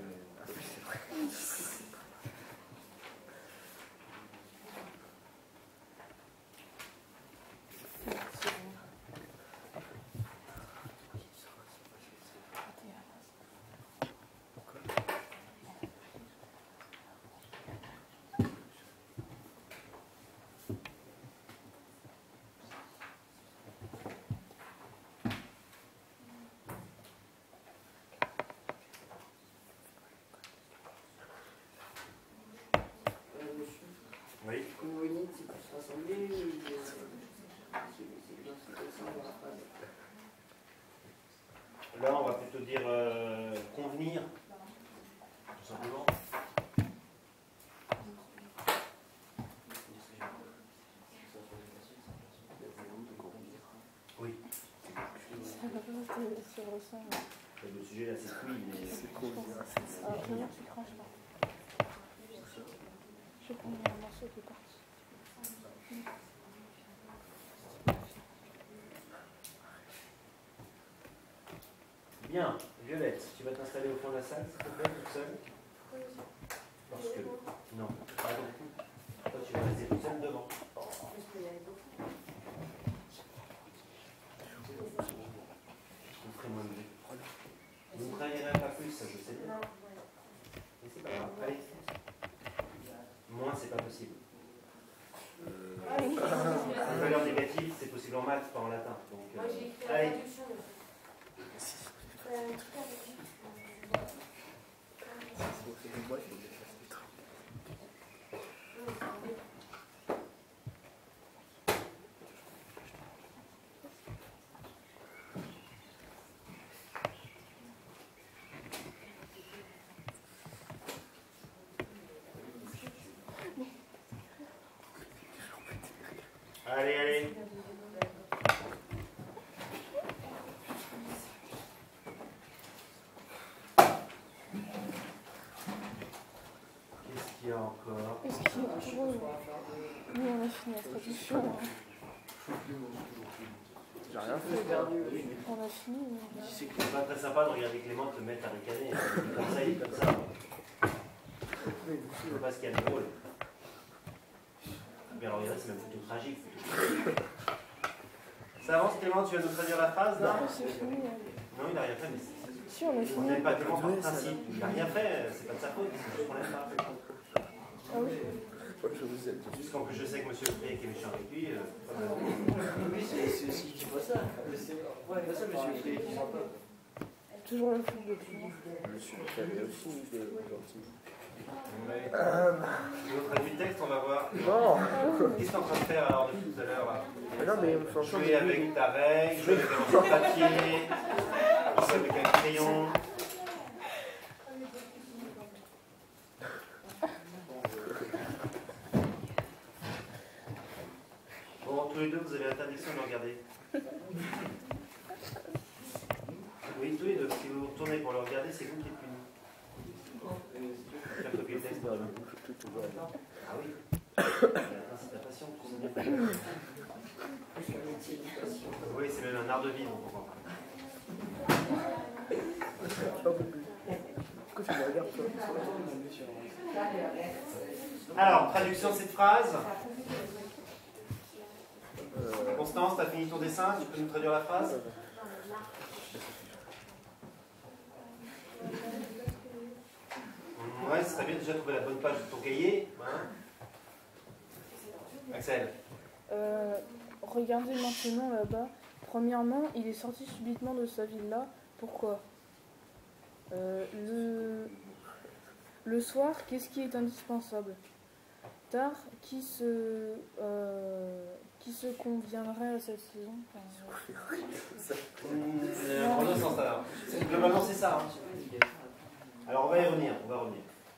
Oui. Comme vous dites, c'est pour se rassembler, c'est dans ce sens dans la phrase. Là, on va plutôt dire convenir, tout simplement. Oui. Ça va pas rester sur le sang. Le sujet là, c'est couille, mais C'est cool. Alors, première, tu craches pas. Je vais prendre un morceau qui est parti. bien. Violette, tu vas t'installer au fond de la salle, s'il te plaît, toute seule. Parce que... Non, pardon. Toi, tu vas rester toute seule devant. Vous ferez moins de bruit. Vous ne travaillerez pas plus, ça je sais bien. Mais c'est pas grave. Allez. Moins, c'est pas possible. Une valeur négative, c'est possible en maths, pas en latin. Donc, Moi j'ai écrit la allez. traduction. Allez, allez. Qu'est-ce qu'il y a encore? Est-ce qu'il y a toujours... Nous, on a fini la traduction. Hein. J'ai rien fait. On a fini. Mais... C'est pas très sympa de regarder Clément te mettre à ricaner. Il est comme ça, il est comme ça. Je sais pas ce qu'il y a de drôle. Mais alors, c'est même plutôt tragique. Ça avance, Clément, tu vas nous traduire la phrase là? Non, c'est fini. Non, il n'a rien fait, mais Si, on a on fini. n'aime pas Clément par principe. Il n'a rien fait, c'est pas de sa faute, c'est juste qu'on l'aime pas. Ah oui. Je vous aime. Juste qu'en plus je sais que Monsieur Frick est méchant avec lui. Oui, c'est aussi qui dit pas ça. Ouais, pas ça, monsieur Frick. Toujours le fond de tout. Monsieur Calais aussi, il est gentil. On traduit le texte, on va voir. Non. Qu'est-ce que tu es en train de faire alors depuis tout à l'heure là? Mais non, mais franchement, Jouer avec ta règle, jouer avec un morceau de papier, jouer avec un crayon. Bon, tous les deux, vous avez l'interdiction de le regarder. Oui, tous les deux. Si vous vous retournez pour le regarder, c'est vous qui êtes puni. Faire copier le texte. Ah oui. C'est ta passion, tu sais bien. Oui, c'est même un art de vivre. Pourquoi tu me regardes, toi? Alors, traduction de cette phrase. Constance, tu as fini ton dessin, tu peux nous traduire la phrase? Ouais, ce serait bien déjà de trouver la bonne page de ton cahier. Hein? Axel. Regardez maintenant là-bas. Premièrement, il est sorti subitement de sa villa. Pourquoi? Le soir, qu'est-ce qui est indispensable? Tard, qui se conviendrait à cette saison? Dans l'autre sens alors. Globalement, c'est ça. Hein. Alors, on va y revenir.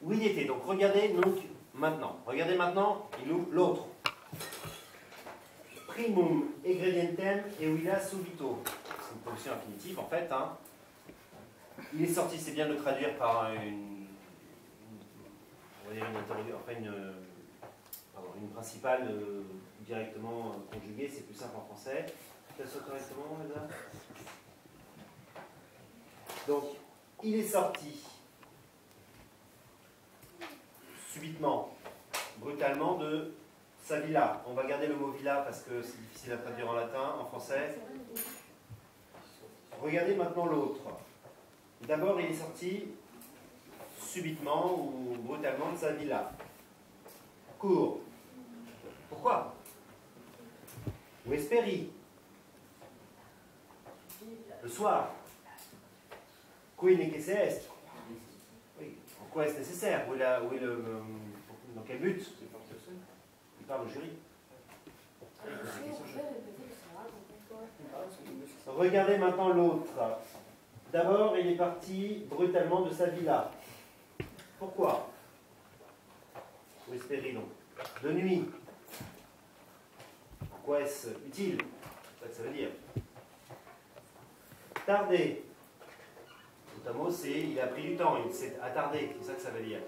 Où il était? Donc, regardez donc maintenant. Regardez maintenant, il ouvre l'autre. Primum ingredientem euila subito. C'est une position infinitive en fait. Hein. Il est sorti, c'est bien de le traduire par on va dire une principale directement conjuguée, c'est plus simple en français. Ça se correctement, mesdames? Donc, il est sorti subitement, brutalement de sa villa. On va garder le mot villa parce que c'est difficile à traduire en latin, en français. Regardez maintenant l'autre. D'abord, il est sorti subitement ou brutalement de sa villa. Court. Pourquoi? Où est Péri? Le soir. Qui necesse est? Oui. En quoi est-ce nécessaire? Dans quel but? Il parle au jury. Regardez maintenant l'autre. D'abord, il est parti brutalement de sa villa. Pourquoi? Où est Péri donc? De nuit. Pourquoi est-ce utile? C'est ça que ça veut dire. Tarder. Notamment, c'est il a pris du temps, il s'est attardé, c'est ça que ça veut dire.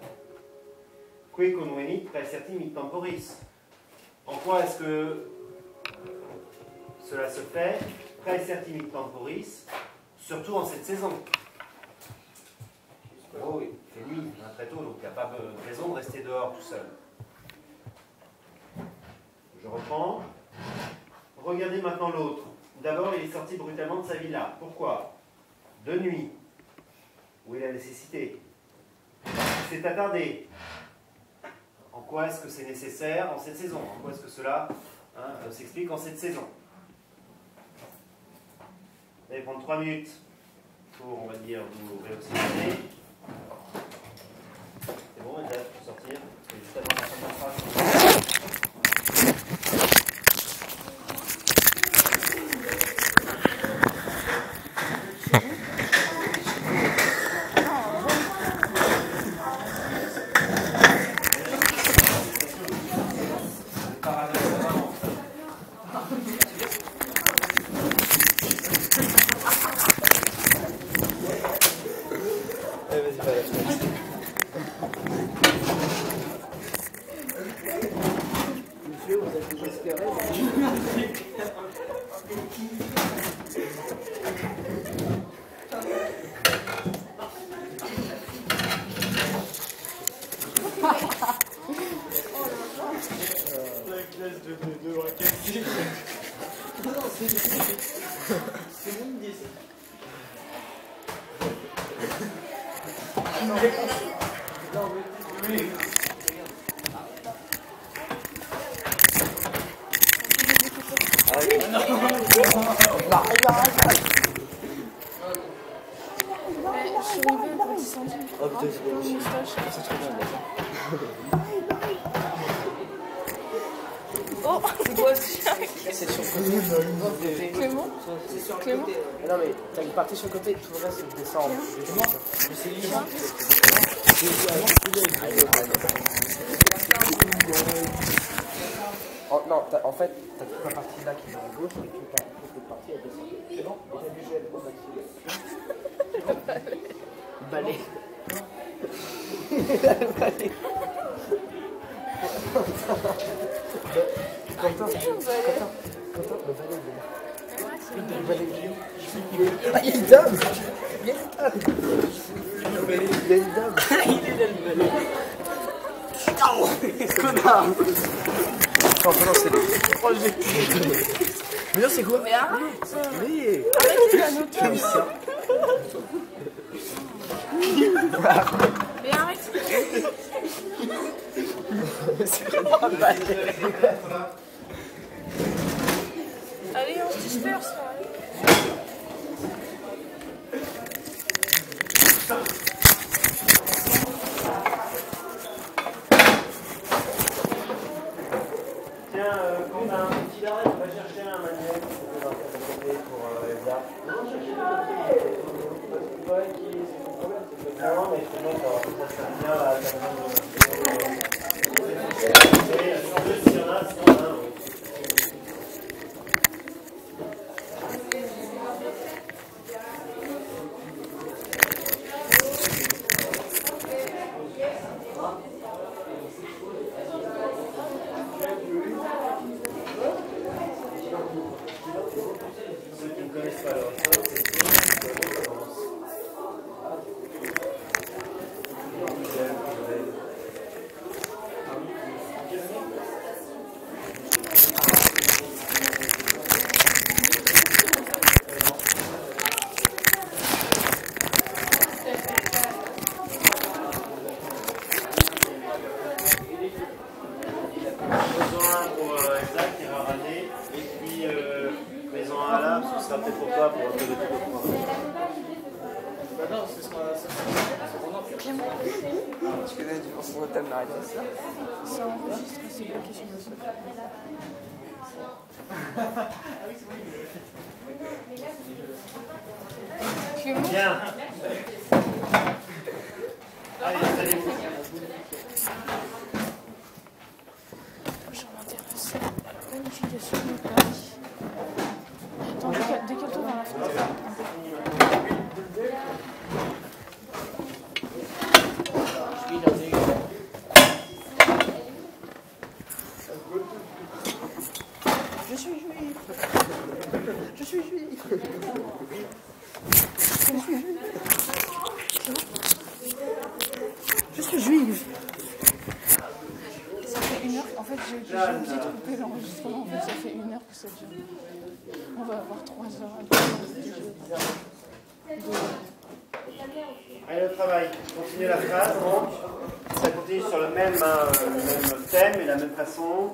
Qui convenit praesertim temporis. En quoi est-ce que cela se fait? Praesertim temporis, surtout en cette saison. Oh, il fait nuit, très tôt, donc il n'y a pas de raison de rester dehors tout seul. Je reprends. Regardez maintenant l'autre. D'abord, il est sorti brutalement de sa villa. Pourquoi? De nuit. Où est la nécessité? C'est attardé. En quoi est-ce que c'est nécessaire en cette saison? En quoi est-ce que cela s'explique en cette saison? Vous allez prendre 3 minutes pour, on va dire, vous réoxygéner. C'est bon, et là, je peux sortir. C'est juste avant la fin de la phrase. Oh, c'est quoi ce chien? C'est sur le côté. Clément? C'est sur le Clément? côté. Non mais t'as une partie sur le côté, tout le reste c'est descend. Mais c'est lui. Non, en fait, t'as toute la partie là qui est à gauche et toute l'autre partie elle descend. C'est bon? Et t'as du gel au maxi. Balai. Balai. Quentin, le valet ah, il y a une dame. Il y a une dame. Il est là le valet. Oh, connard. Non, c'est le... Mais non, c'est quoi? Mais arrête! Mais... Arrêtez la note! Mais arrête! C'est vraiment un balai. Allez, on se disperse là! Tiens, quand on a un petit arrêt, on va chercher un manuel pour Elsa. Non, chercher un papier. Non, mais je te montre, ça se passe bien là, ça s'il y en a, sinon un. Ceux qui ne connaissent pas leur histoire, c'est ceux qui commencent. sera peut-être pour toi, pour un peu de tout pour moi. Bah non, ce sera vraiment plus. Tu connais la différence entre thème et ça? Ça enregistre, c'est bloqué sur le sol. Bien. Allez, installez-vous. Je m'intéresse à la planification du Paris. Attends, décale-toi vers la fenêtre. Je suis juif. Je suis juif. Je suis juive. Ça fait 1 heure. En fait, j'ai oublié de couper l'enregistrement. En fait, ça fait 1 heure que ça dure. On va avoir 3 heures. Allez, au travail. Continuez la phrase. Donc, ça continue sur le même thème et la même façon.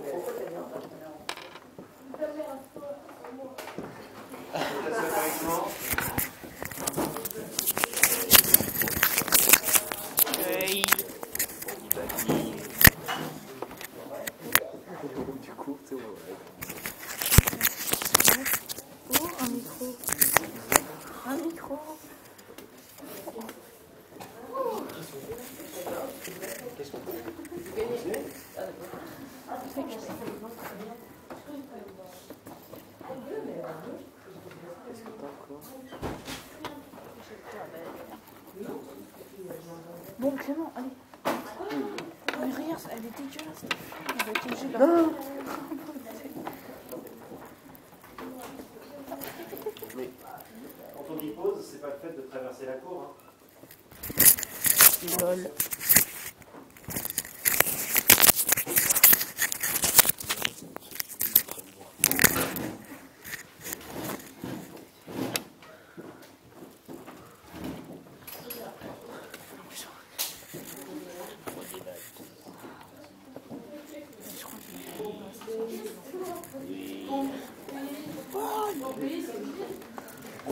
Du coup, c'est vrai. Oh, un micro. Un micro. Qu'est-ce qu'on peut faire? Qu'est-ce que t'as encore? Bon, Clément, allez. Mais regarde, elle est dégueulasse. On va être obligé de la... Quand on dit pause, c'est pas le fait de traverser la cour. Hein. Lol.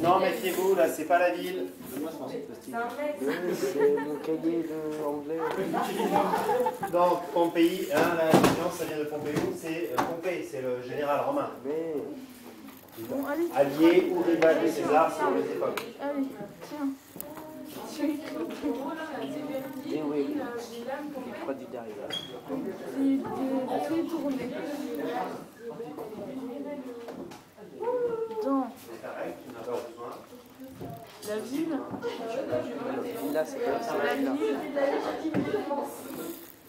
Non, méfiez-vous, là, c'est pas la ville. C'est mon cahier d'anglais. Donc, Pompéi, hein, la science, ça vient de Pompéi, c'est Pompée, c'est le général romain. Mais. Bon, allez. Allié ou rival de César sur les époques. Allez, tiens. Et oui, les produits d'arrivage. C'est tourné. Dans la ville. Là, c'est quoi? C'est la villa.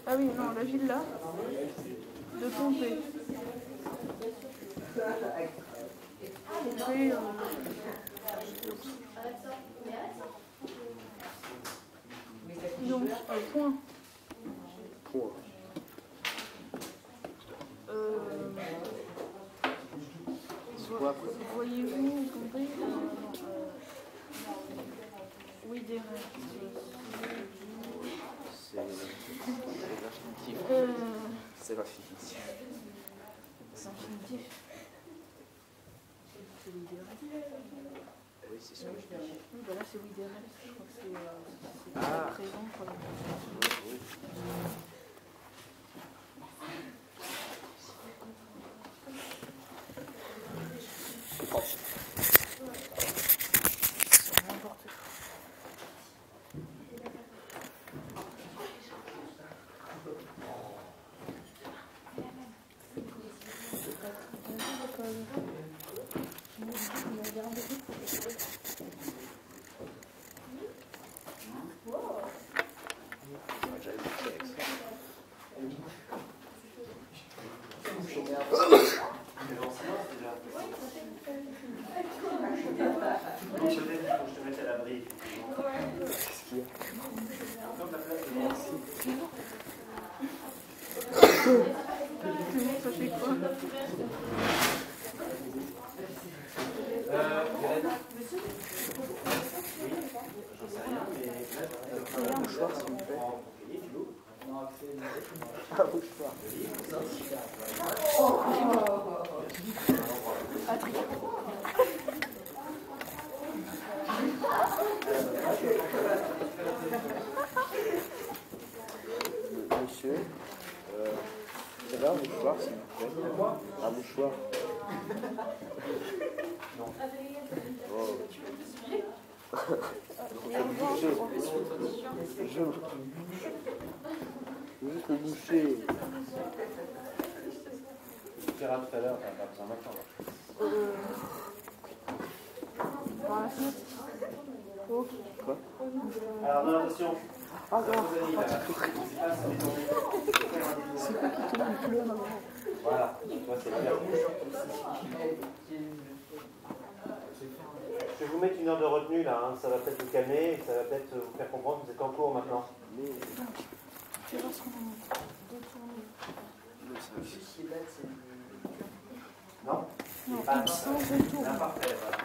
Ah oui, non, la ville là. De Pompée. Pompée. Donc, point. Point. Voyez-vous Pompée? Oui, des rêves. C'est l'infinitif. C'est l'infinitif. C'est infinitif. C'est l'idéal. Oui, c'est ça. Oui, bah là c'est l'idéal. Je crois que c'est présent pour la Oui. Ça fait quoi? Un mouchoir, s'il vous plaît. Un mouchoir. Patrick. monsieur. Vous avez un mouchoir, s'il vous plaît? Un mouchoir. Non. Oh. Je veux juste le boucher. Tu verras tout à l'heure, t'as pas besoin maintenant. Par la fenêtre. Ok. Quoi? Alors, non, attention. Ah non. C'est quoi qui te donne le couleur? Voilà, toi c'est bien. Je vais vous mettre une heure de retenue là, hein. Ça va peut-être vous calmer et ça va peut-être vous faire comprendre que vous êtes en cours maintenant. Tu vas se détourner. Non? Non, Pas X sans retour. Imparfait, voilà.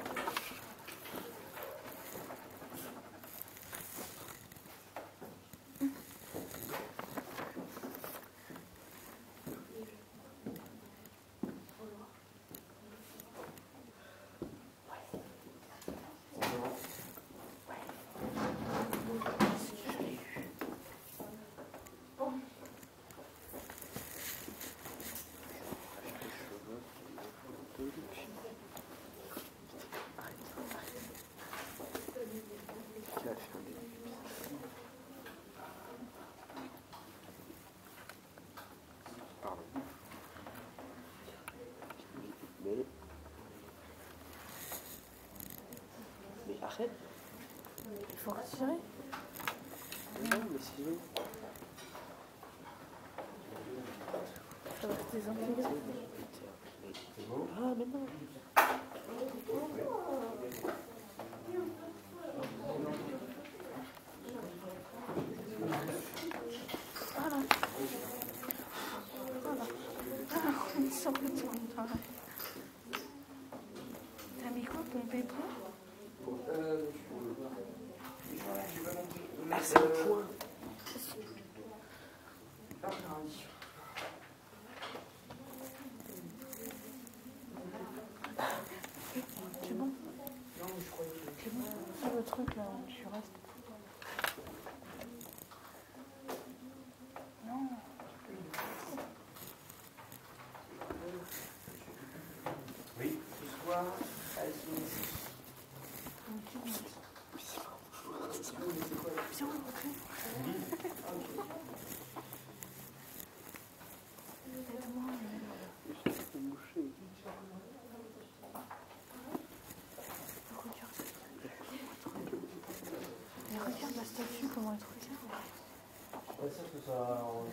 Mais arrête. Il faut retirer. Non, mais sinon. Ça va se désintégrer. Ah, mais non. Voilà. Voilà. Ah, on s'en retourne. T'as mis quoi, ton pépé? Ah, c'est un point. C'est bon? C'est bon? C'est le truc là où tu restes. Non. Oui. C'est bon. Mais regarde la statue, comment elle te regarde. Je suis pas sûr que ce soit en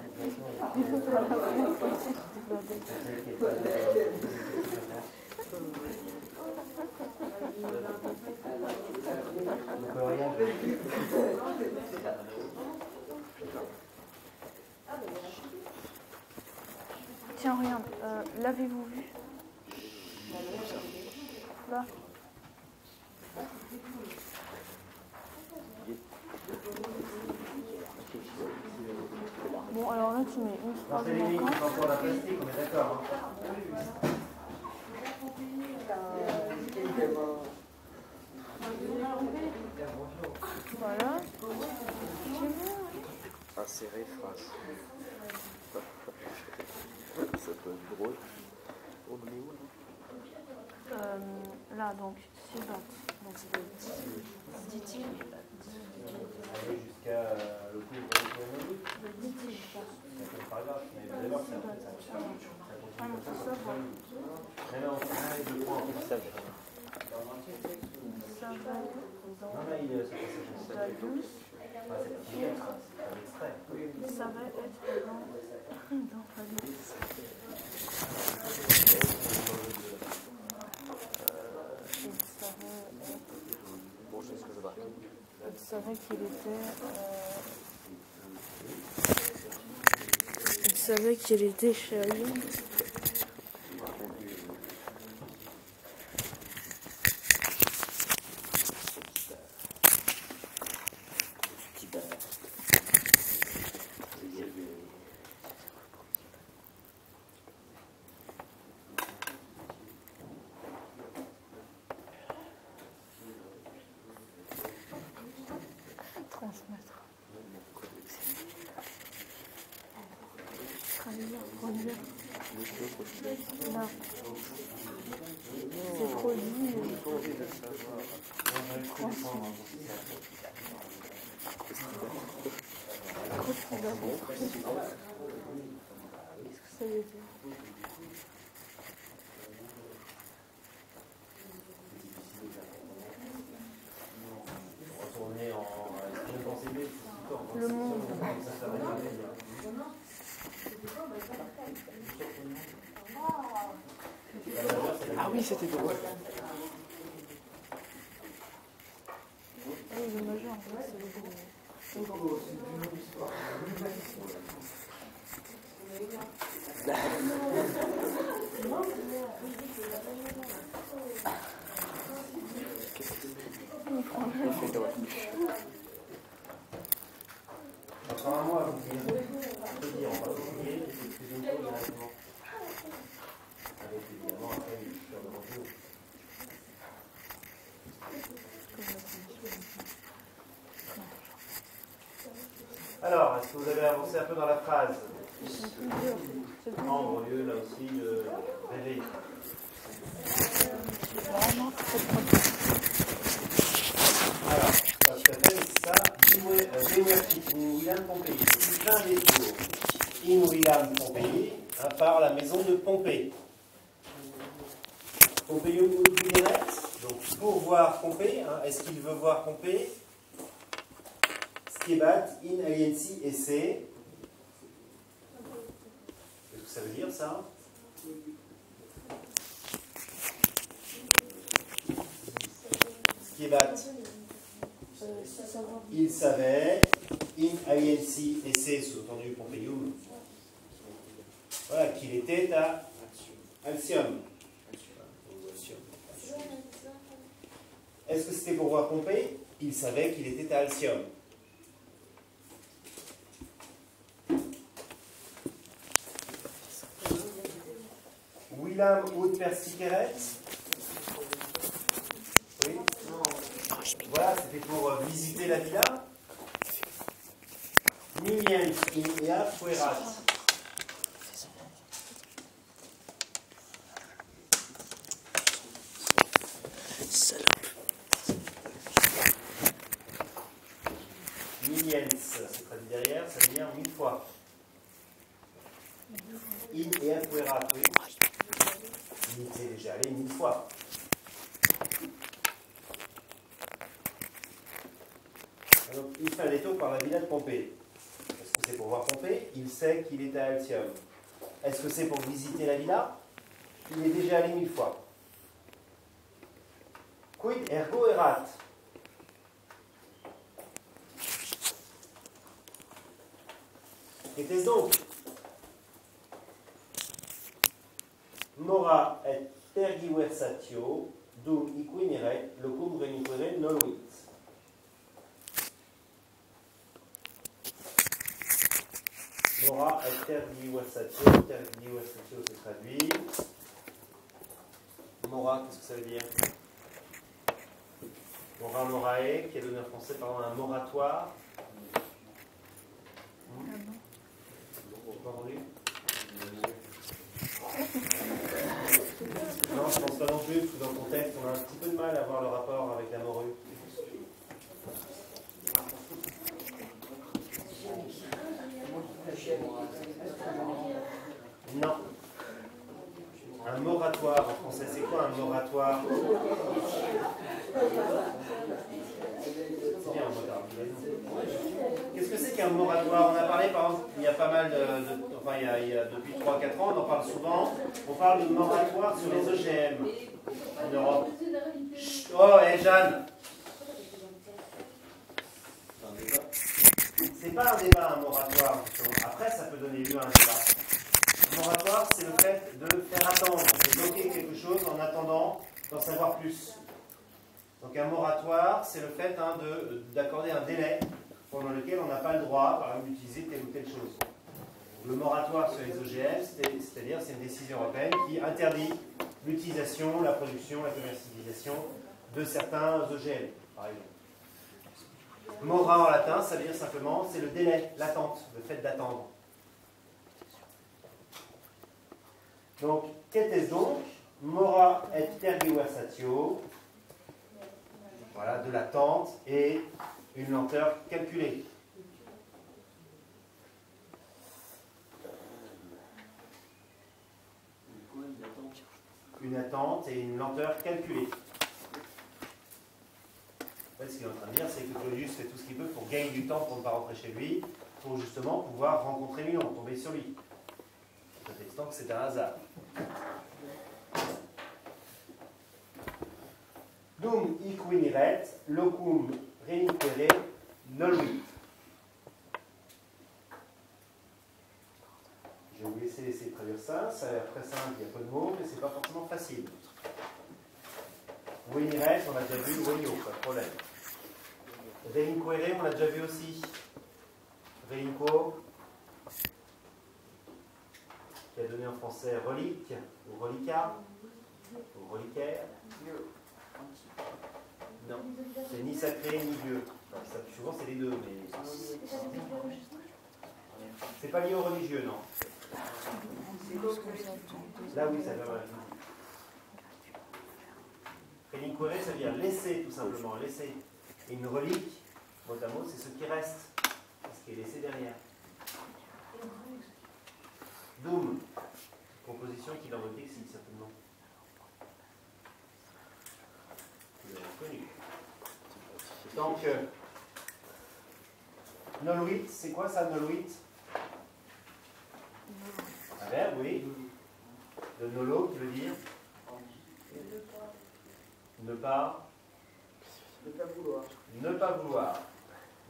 Tiens, regarde, l'avez-vous vu? Là. Bon, alors là, tu mets une Non, phrase c'est les lignes, manquante. c'est encore la plastique, on est d'accord. Hein. Voilà. Insérer phrase. Ça peut être drôle. On est où là? Là, donc, c'est bat. Donc, c'est dit-il. Aller jusqu'à le coup de Dit-il. c'est un paragraphe, mais vous allez voir, c'est après ça. Ah non, c'est ça, voilà. Mais là, on fait deux points en fait. Ça va. Non, là, il est c'est La douce. c'est un extrait. Ça va être dans la douce. Bon, je sais ce que je vois. Il savait qu'il était. Il savait qu'il était chez Aline. Transmettre. Produire. Là. C'est produit. Qu'est-ce que ça veut dire? Le monde. Ah oui, c'était drôle. Oui, le majeur, en fait, c'est Apparemment, à vous dire en particulier, c'est plus une chose directement. Avec évidemment après une histoire de retour. Alors, est-ce que vous avez avancé un peu dans la phrase? En au lieu là aussi de rêver. Alors, ça s'appelle ça Dewerfik in William Pompéi. C'est un détour in William Pompéi par la maison de Pompée. Pompéi ou Guéret. Donc pour voir Pompée, hein, est-ce qu'il veut voir Pompée? Skebat in aliensi esse. Qu'est-ce que ça veut dire ça? Skebat. Il savait, in aliensi esse, sous-entendu Pompeium, voilà, qu'il était à Alcium. Est-ce que c'était pour voir Pompée? Il savait qu'il était à Alcium. William ut persiceret. Oui. Voilà, c'était pour visiter la villa. Nimiens in ea fuerat. Nimiens, c'est traduit derrière, ça veut dire 1000 fois. In ea fuerat, oui. Il était déjà allé 1000 fois. Donc, il fait un détour par la villa de Pompée. Est-ce que c'est pour voir Pompée? Il sait qu'il est à Alcium. Est-ce que c'est pour visiter la villa? Il est déjà allé 1000 fois. Quid ergo erat? Qu'était-ce donc? Mora et tergiversatio dum iquineret locum reniquere noluit. Mora et tergiversatio se traduit. Mora, qu'est-ce que ça veut dire? Mora morae, qui est donné en français par un moratoire. J'ai pas entendu? Non, je pense pas non plus, parce que dans le contexte, on a un petit peu de mal à voir le rapport avec la morue. Non. Un moratoire en français, c'est quoi un moratoire? C'est bien un motard. Qu'est-ce que c'est qu'un moratoire? On a parlé, par exemple, il y a pas mal enfin, il y a depuis 3-4 ans, on en parle souvent. On parle de moratoire sur les OGM en Europe. Chut. Oh, hé Jeanne! C'est pas un débat, un moratoire. Après, ça peut donner lieu à un débat. Un moratoire, c'est le fait de faire attendre, de bloquer quelque chose en attendant d'en savoir plus. Donc un moratoire, c'est le fait d'accorder un délai pendant lequel on n'a pas le droit, par exemple, d'utiliser telle ou telle chose. Le moratoire sur les OGM, c'est-à-dire c'est une décision européenne qui interdit l'utilisation, la production, la commercialisation de certains OGM, par exemple. Mora en latin, ça veut dire simplement, c'est le délai, l'attente, le fait d'attendre. Donc, qu'était-ce donc? Mora et tergiversatio. Voilà, de l'attente et une lenteur calculée. Une attente et une lenteur calculée. En fait, ce qu'il est en train de dire, c'est que Claudius fait tout ce qu'il peut pour gagner du temps pour ne pas rentrer chez lui, pour justement pouvoir rencontrer Milon, tomber sur lui. Prétextant que c'est un hasard. Dum iquiniret, locum reniquere, noluit. Je vais vous laisser traduire ça. Ça a l'air très simple, il y a peu de mots, mais c'est pas forcément facile. Weniret, on l'a déjà vu, wenio, pas de problème. Relinquere, on l'a déjà vu aussi. Relinquo, qui a donné en français relique, ou reliquat, ou reliquaire. Non, c'est ni sacré ni Dieu. Enfin, ça, souvent c'est les deux, mais. C'est pas lié au religieux, non. Là, oui, ça vient. Relinquere, ça veut dire laisser, tout simplement, laisser. Et une relique, mot à mot, c'est ce qui reste, c'est ce qui est laissé derrière. Dum, composition qui dans votre lexique, certainement. Vous l'avez reconnu. Donc, noluit, c'est quoi ça, noluit? Un verbe, oui. De nolo, qui veut dire ne pas vouloir. Ne pas vouloir.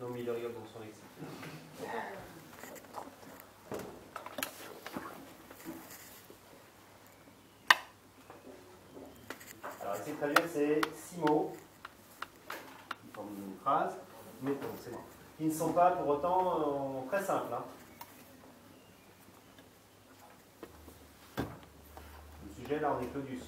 Non, mais il regarde dans son lexique. Alors, essayer de traduire ces 6 mots qui forment une phrase, mais bon, c'est bon. Qui ne sont pas pour autant très simples. Hein. Le sujet, là, on est Claudius.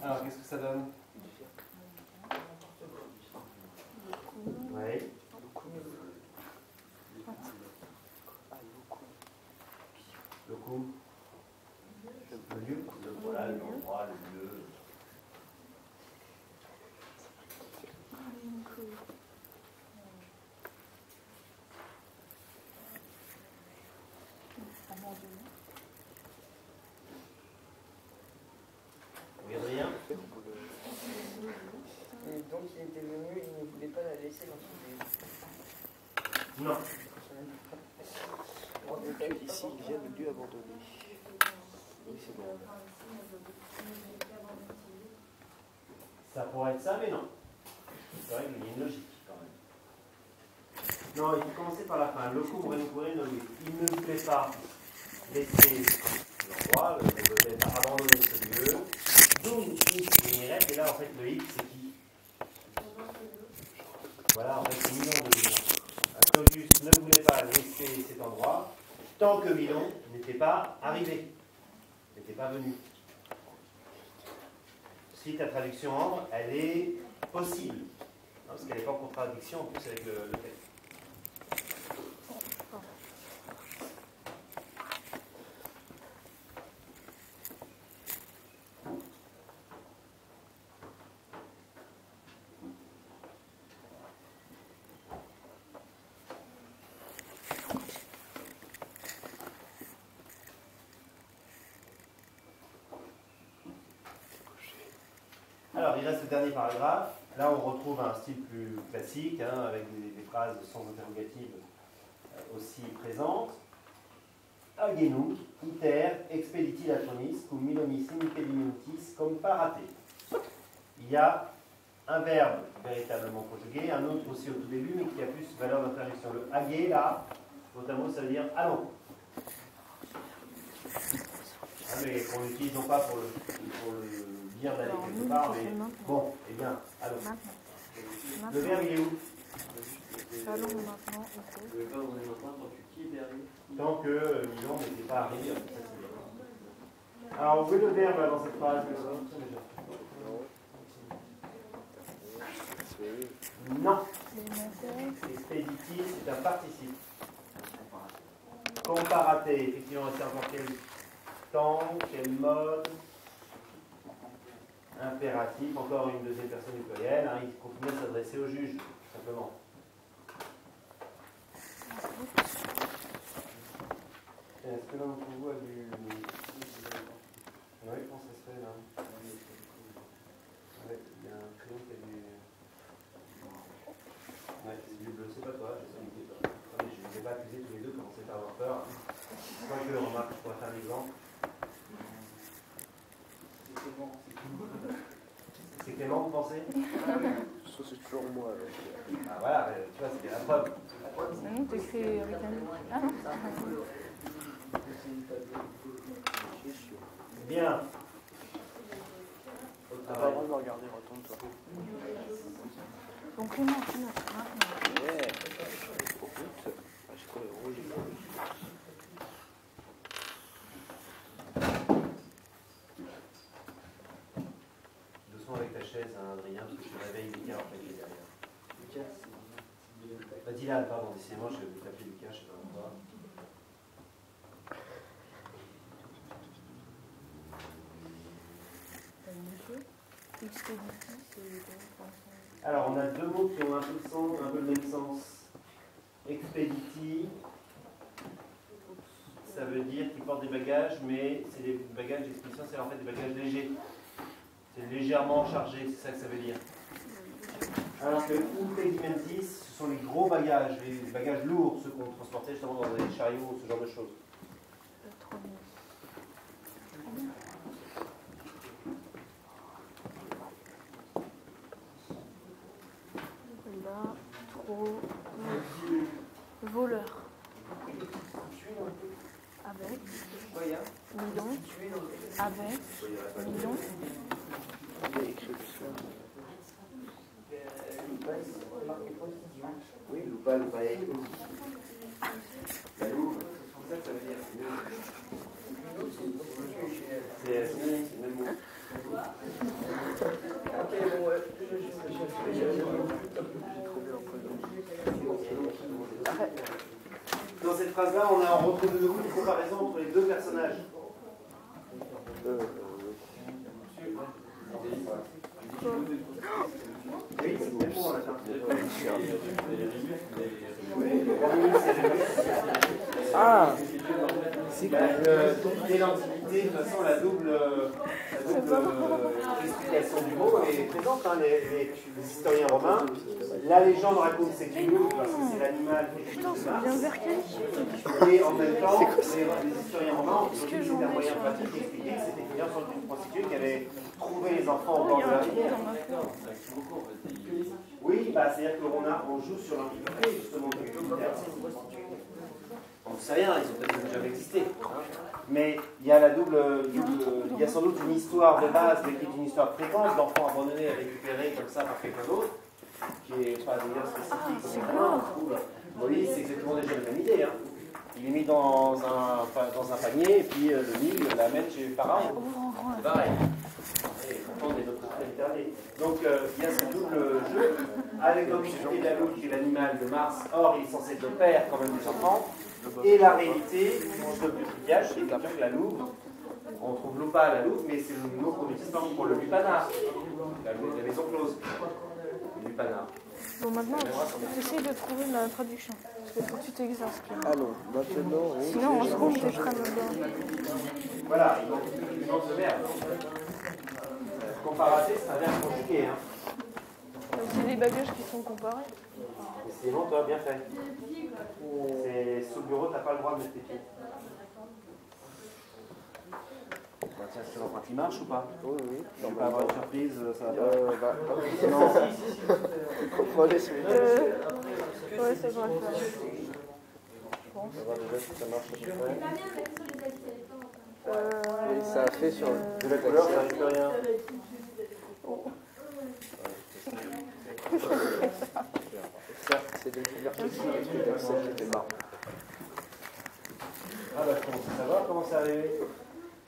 Alors, qu'est-ce que ça donne? Oui. Locum. Le lieu. Voilà, l'endroit, le lieu. Vous regardez rien? Et donc il était venu, il ne voulait pas la laisser dans son Non. Ici, il vient de lieu abandonné. Oui, c'est bon. Ça pourrait être ça, mais non. C'est vrai qu'il y a une logique quand même. Non, il faut commencer par la fin. Le coup, il ne vous plaît pas laisser l'endroit, il ne voulait pas abandonner ce lieu. Donc, il irait, et là, en fait, le hic, c'est qui? Voilà, en fait, c'est Milon de Milon. Claudius ne voulait pas laisser cet endroit tant que Milon n'était pas arrivé, n'était pas venu. Si ta traduction Ambre, elle est possible, parce qu'elle n'est pas en contradiction en plus avec le texte. il reste le dernier paragraphe. Là, on retrouve un style plus classique, hein, avec des phrases sans interrogative aussi présentes. Agenum, iter, expediti latronis, cum milonis impedimentis, comparate. Il y a un verbe véritablement conjugué, un autre aussi au tout début, mais qui a plus valeur d'interjection. Le age, là, notamment, ça veut dire allons. Ah, mais qu'on l'utilise non pas pour le dire d'aller quelque part, mais bon, eh bien, allons. Le verbe, il est où? Allons maintenant. Le verbe, on est maintenant quand tu quittes derrière. Tant que Milan n'était pas arrivé. Alors, où est le verbe dans cette phrase? Non. Expediti, c'est un participe. Comparate, effectivement, c'est encore quel temps, quel mode? Impératif, encore une deuxième personne du pluriel. Hein, il continue à s'adresser au juge, simplement. Est-ce que l'un d'entre vous a vu... Oui, comment ça se fait là? Ouais, il y a un crayon qui a du... Ouais, c'est du bleu, c'est pas toi, je sais que c'est toi. Attendez, je ne vais pas accuser tous les deux, commencer par avoir peur. Moi je le remarque, je pourrais faire l'exemple. C'est Clément, vous pensez? Ça c'est toujours moi. Ah voilà, tu vois, c'était la preuve. Non, t'écris avec un... Ah non. Bien. T'as pas le droit de me regarder, retourne-toi. Donc Clément, tu notes. Ouais. Écoute, c'est quoi le rouge? Doucement avec ta chaise, hein, Adrien, parce que je te réveille Lucas en fait qui est derrière. Lucas, Dylan, pardon, décidément, je vais vous taper Lucas, je sais pas pourquoi. Alors, on a deux mots qui ont un peu le même sens. Expediti, ça veut dire qu'ils portent des bagages, mais c'est des bagages d'expédition, c'est en fait des bagages légers. C'est légèrement chargé, c'est ça que ça veut dire. Alors que impedimentis, ce sont les gros bagages, les bagages lourds, ceux qu'on transportait justement dans des chariots, ce genre de choses. Là, trop. Voleur. Avec. Midon. Avec. Midon. Oui, loupa, loupae. La louve, c'est ça que ça veut dire. C'est le même mot. ok, bon, ouais. Dans cette phrase-là, on retrouve de nouveau une comparaison entre les deux personnages. Oui, c'est le même mot en latin. Ah, c'est l'identité, de toute façon, la double explication du mot est présente. Hein, les historiens romains, la légende raconte c'est une louve parce que c'est l'animal qui est le et en même temps, les historiens romains ont utilisé un moyen pratique d'expliquer que c'était une sorte d'une prostituée qui avait trouvé les enfants au bord de la rivière. Oui, bah, c'est-à-dire qu'on joue sur l'ambiguïté justement de l'utilitaire. On ne sait rien, ils ont peut-être déjà existé. Mais il y a il y a sans doute une histoire de base, mais qui est une histoire fréquente d'enfants abandonnés et récupérés comme ça par quelqu'un d'autre, qui n'est pas d'ailleurs spécifique. Moïse, c'est exactement déjà la même idée. Hein. Il est mis dans un panier et puis le Nil l'amène chez Pharaon. C'est pareil. Et pourtant, des autres littéraires. Donc il y a ce double jeu avec l'objectivité de la louve qui est l'animal de Mars. Or, il est censé être le père quand même des enfants. Et la réalité, le plus trivial, c'est que la louve, on trouve loupa la louve, mais c'est le mot qu'on utilise pour le lupanar, la maison close. Le lupanar. Bon, maintenant, j'essaie de trouver la traduction. Parce qu'il faut que tu t'exerces. allons, maintenant. Sinon, en seconde, t'es prêt à me donner. Voilà, il manque le verbe. Comparaté, c'est un verbe compliqué. Hein. C'est les bagages qui sont comparés. Et c'est bon, toi, bien fait. C'est sous le bureau, t'as pas le droit de mettre tes pieds. Bah, tiens, je te montre qu'il marche ou pas? Oui, oui. Je vais pas avoir une surprise, ça va pas. Non. Faut laisser. Ouais, c'est vrai. On va voir déjà si ça marche à peu près. Et ça a fait sur de la couleur, ça n'arrive plus rien. Certes, c'est des couvertures qui fait marre. Ah bah je commence à savoir comment c'est arrivé.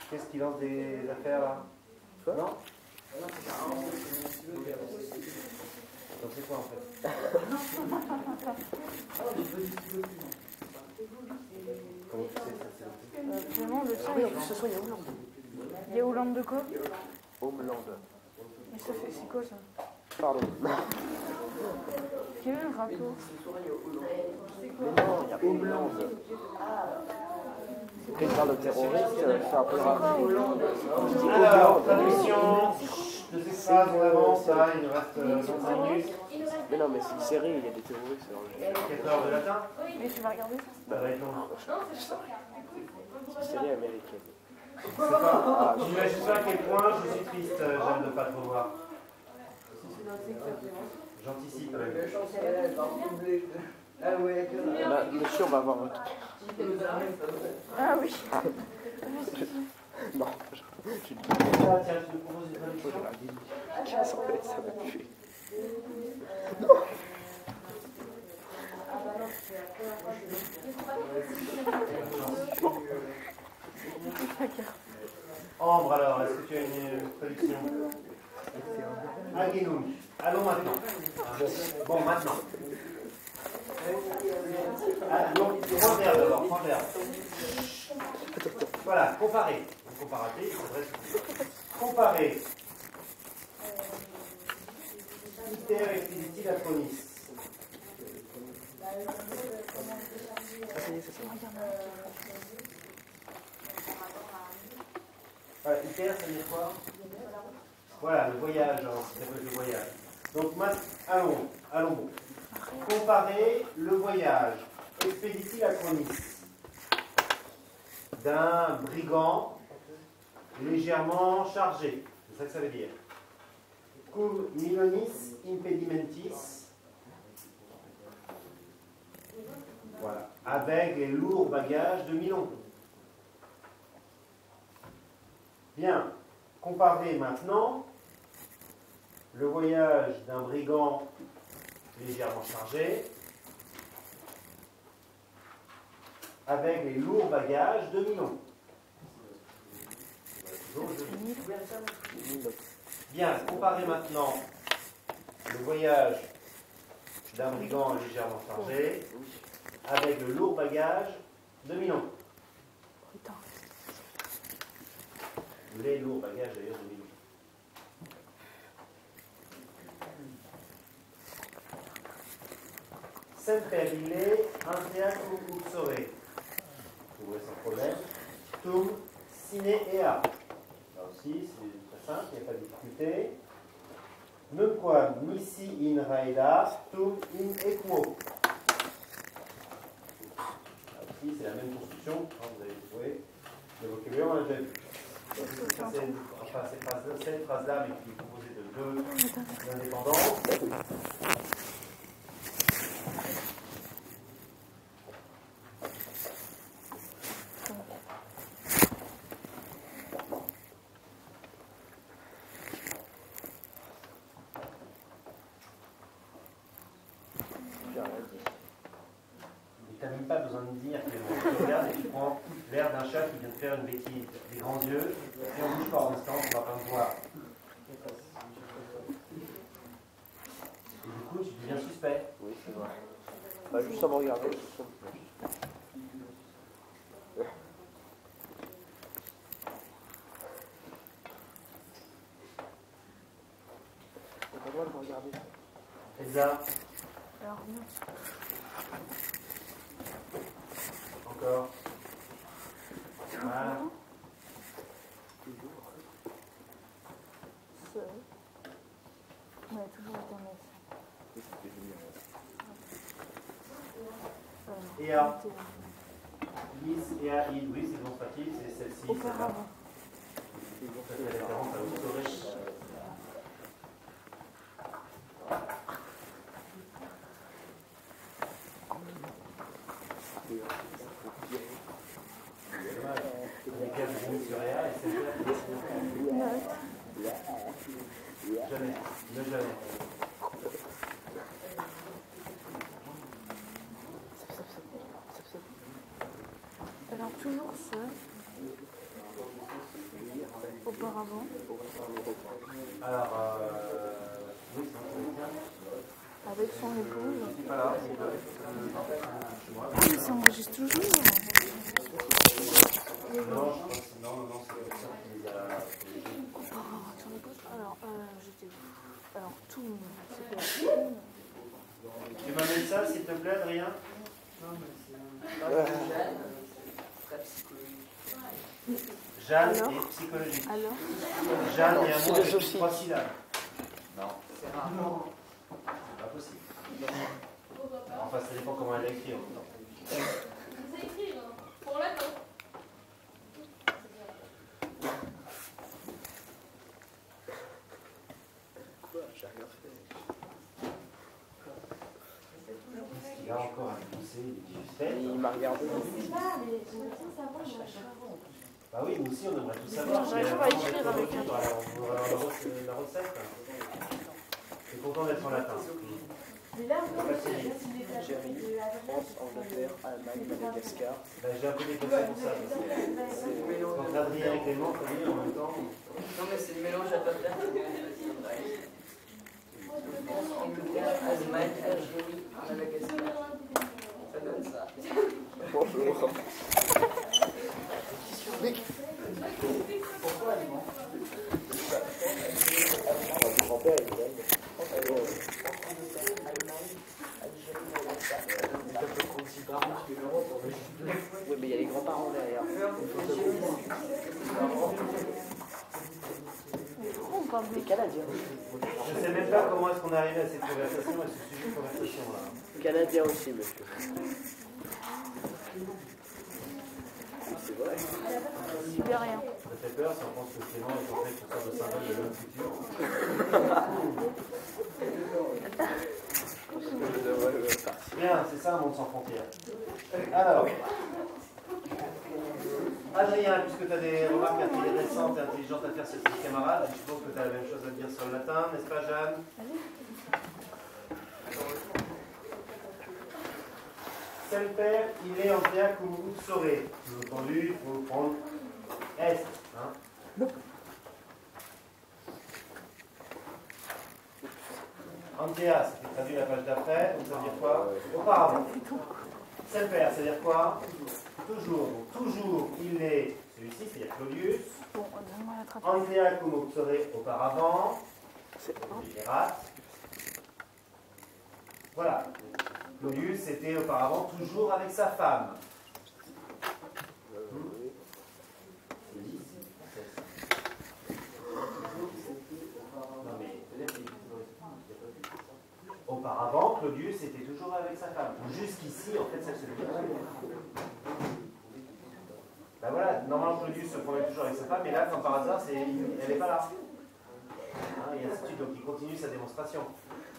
Qu'est-ce qui lance des affaires là? Quoi? Non? Donc c'est quoi en fait? Comment tu sais ça? Vraiment, le tien, Ce soit Hollande. il y a Hollande de quoi? Homeland. Mais ça fait, c'est quoi ça? Pardon. Quel est le rapport? Mais non, il y a Homeland. Quand il parle de terroriste, ça rappellera. Alors, traduction de ces phrases, on avance, ça, il nous reste 25 minutes. Mais non, mais c'est une série, il y a des terroristes. Alors 4 heures de latin? Mais tu vas regarder ça? Ça va être long. c'est une série américaine. C'est pas. J'imagine pas à quel point je suis triste, Jeanne, de ne pas te revoir. J'anticipe même. Là, monsieur, on va avoir un. Ah oui. Non, Tiens, je te propose une traduction. ça va me tuer. Ambre, alors, est-ce que tu as une traduction? Agenum. Allons maintenant. Bon, maintenant. Donc, prends le verbe d'abord, prends le verbe. Voilà, comparer. Comparaté, il faudrait comparer. Iter expediti laconis. Voilà, iter, ça veut dire quoi? Voilà, le voyage, hein, ça s'appelle le voyage. Donc, allons bon. Comparer le voyage expediti laconis d'un brigand légèrement chargé. C'est ça que ça veut dire. Cum milonis impedimentis. Voilà. Avec les lourds bagages de Milon. Bien. Comparez maintenant le voyage d'un brigand légèrement chargé avec les lourds bagages de Milon. Bien, comparez maintenant le voyage d'un brigand légèrement chargé avec le lourd bagage de Milon. Les lourds bagages d'ailleurs de Milon. Semperille anteacum uxore. Vous voyez sans problème. Tum sine ea. Là aussi, c'est très simple, il n'y a pas de difficulté. Nunquam nisi in raeda, tum in equo. Là aussi, c'est la même construction. Vous avez trouvé le vocabulaire, on l'a déjà vu. Cette phrase-là, mais qui est composée de deux indépendants. Tu n'as même pas besoin de dire que tu regardes et tu prends l'air d'un chat qui vient de faire une bêtise. Des grands yeux, et on bouge pas en instant, on ne va pas me voir. Et du coup, tu deviens suspect. Oui, c'est vrai. Bah, juste avant de regarder. On n'a pas le droit de regarder. Elsa, Alors, non. encore. Voilà. Léa. Lys et Aïd, oui, c'est démonstratif, c'est celle-ci. Auparavant. Ça fait référence à l'historique. Jamais, ne jamais. Alors toujours seul. Auparavant. Alors, oui, c'est Avec son épouse. je suis pas là. Ah, mais ça enregistre toujours. Non, je pense non, c'est comme ça qu'il y a. Auparavant, avec son épouse. Alors, j'étais. Alors, tout. Tu m'amènes ça, s'il te plaît, Adrien? Jeanne Alors et psychologie. Alors Jeanne et un mot avec 3 syllabes. Non, C'est rare. c'est pas possible. Enfin, ça dépend comment elle a écrit en même temps. C'est écrit, non? Pour l'attendre. Il a encore à pousser des suspects. Il m'a regardé. Je sais pas, mais j'aimerais bien savoir, moi. Bah oui, nous aussi, on aimerait tout savoir. J'arrive pas à écrire avec un. On va avoir la recette. Je suis content d'être en latin. Mais là, vous aussi, il y a des Algérie, France, Angleterre, Allemagne, Madagascar. Bah, j'ai un peu dépassé pour ça. Quand Adrien et Clément, comme en même temps. Non, mais c'est le mélange à pas faire. France, Angleterre, Allemagne, Algérie, Madagascar. Ça donne ça. Bonjour. Pourquoi allemand? Mon grand-père, il est oui, mais il y a les grands-parents derrière. On parle Les Canadiens. Je ne sais même pas comment est-ce qu'on est arrivé à cette conversation, à ce sujet de conversation-là. Canadiens aussi, monsieur. C'est vrai. Sibérien. Ça fait peur si on pense que Clément est en fait une sorte de symbole de l'homme futur. Bien, c'est ça un monde sans frontières. Alors, Adrien, puisque tu as des remarques intéressantes et intelligentes à faire sur tes camarades, je suppose que tu as la même chose à dire sur le latin, n'est-ce pas, Jeanne? Semper, il est en théâtre comme vous le saurez. Bien entendu, il faut prendre est. Hein. Antea, c'est traduit la page d'après, donc ça veut dire quoi? Auparavant. Semper, ça veut dire quoi? Toujours. Donc, toujours, il est, celui-ci, c'est-à-dire Claudius. Bon, donne-moi la trappe. Antea cum uxore auparavant. Les rats. Voilà. Claudius, c'était auparavant toujours avec sa femme. Non, mais auparavant, Claudius était toujours avec sa femme. Jusqu'ici, en fait, ça se dit. Ben voilà, normalement Claudius se promet toujours avec sa femme, mais là, comme par hasard, elle n'est pas là. Hein, et ainsi de suite, donc il continue sa démonstration.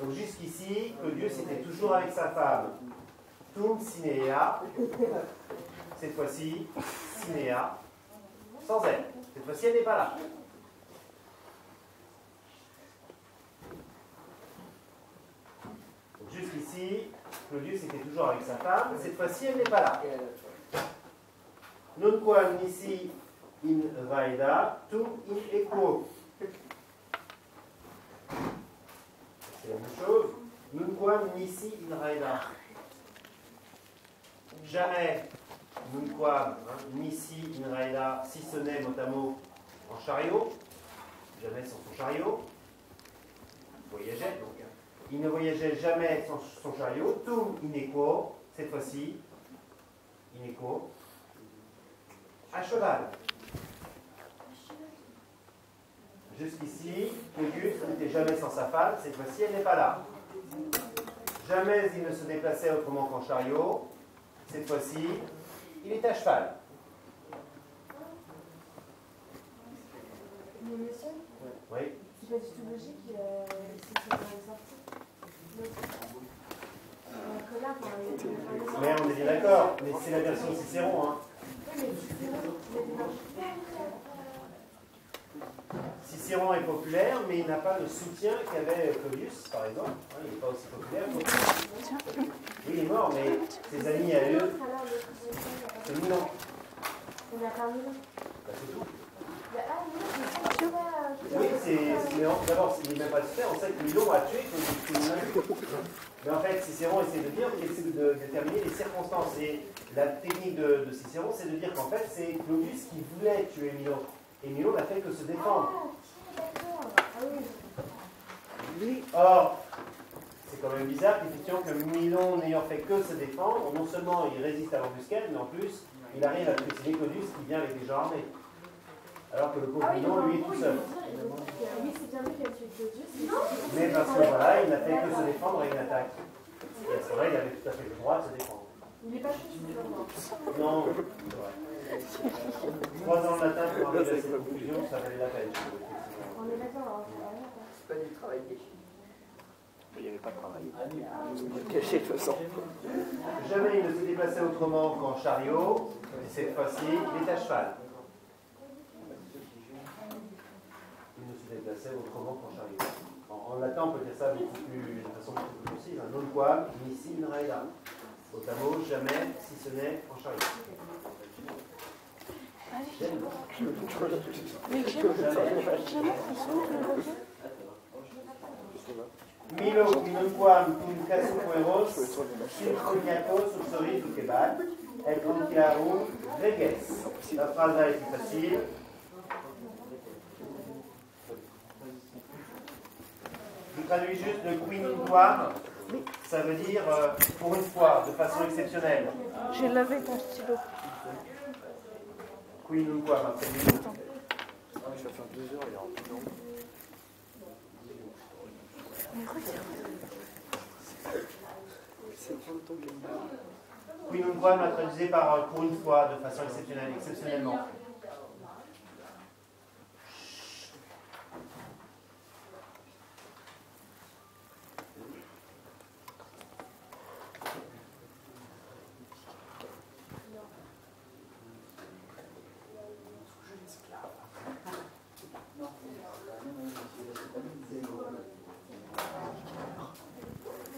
Donc jusqu'ici, Claudius était toujours avec sa femme. Tum Cinea, cette fois-ci, Cinea, sans elle. Cette fois-ci, elle n'est pas là. Donc jusqu'ici, Claudius était toujours avec sa femme. Cette fois-ci, elle n'est pas là. Nunquam nisi in vaida, tum in equo. C'est la même chose. Nunquam nisi in raida. Jamais nunquam nisi in raida, si ce n'est mot à mot en chariot. Jamais sans son chariot. Voyageait donc. Il ne voyageait jamais sans son chariot. Tum in equo. Cette fois-ci, in equo. À cheval. Jusqu'ici, Claudius n'était jamais sans sa femme, cette fois-ci elle n'est pas là. Jamais il ne se déplaçait autrement qu'en chariot. Cette fois-ci, il est à cheval. Mais monsieur, Oui. c'est pas du tout logique, c'est dans les sorties. Que là, quand il Mais on est bien d'accord, mais c'est la version Cicéron. Hein. Cicéron est populaire, mais il n'a pas le soutien qu'avait Claudius, par exemple. Hein, il n'est pas aussi populaire. Oui, il est mort, mais ses amis à eux, c'est Milan. On a parlé là. Bah, c'est tout. Oui, mais d'abord, il n'est même pas le super, on sait que Milon a tué Claudius. Mais en fait, Cicéron essaie de dire, de déterminer les circonstances. Et la technique de Cicéron, c'est de dire qu'en fait, c'est Claudius qui voulait tuer Milon. Et Milon n'a fait que se défendre. Or, c'est quand même bizarre qu'effectivement que Milon, n'ayant fait que se défendre, non seulement il résiste à l'embuscade, mais en plus, il arrive à trucider Claudius qui vient avec des gens armés. Alors que le pauvre Milon, lui, est tout seul. Oui, c'est bien lui qui a tué Claudius. Mais parce que voilà, il n'a fait que se défendre à une attaque. Et à ce moment-là, il avait tout à fait le droit de se défendre. Il n'est pas juste Non, c'est vrai. 3 ans de latin pour arriver à cette conclusion, ça valait la peine. On est d'accord. C'est pas du travail déchiré. Il n'y avait pas de travail. Ils ont caché le sang. Jamais il ne s'est déplacé autrement qu'en chariot. Et cette fois-ci, il est à cheval. Il ne se déplaçait autrement qu'en chariot. En latin, on peut dire ça de façon beaucoup plus concise. Non quam, nisi in raeda. Otamo, jamais, si ce n'est en chariot. Milo quinunquam cum casuqueros, synchroniacos uxoris ducebat, et conquiarum reges. La phrase là est plus facile. Je traduis juste le quinunquam, ça veut dire pour une fois, de façon exceptionnelle. J'ai lavé ton stylo. Quinunquam, après Ça va faire 2 heures, il y aura plus long. Mais regarde. C'est pas autant que Quinunquam, la traduisé par pour une fois, de façon exceptionnelle, exceptionnellement.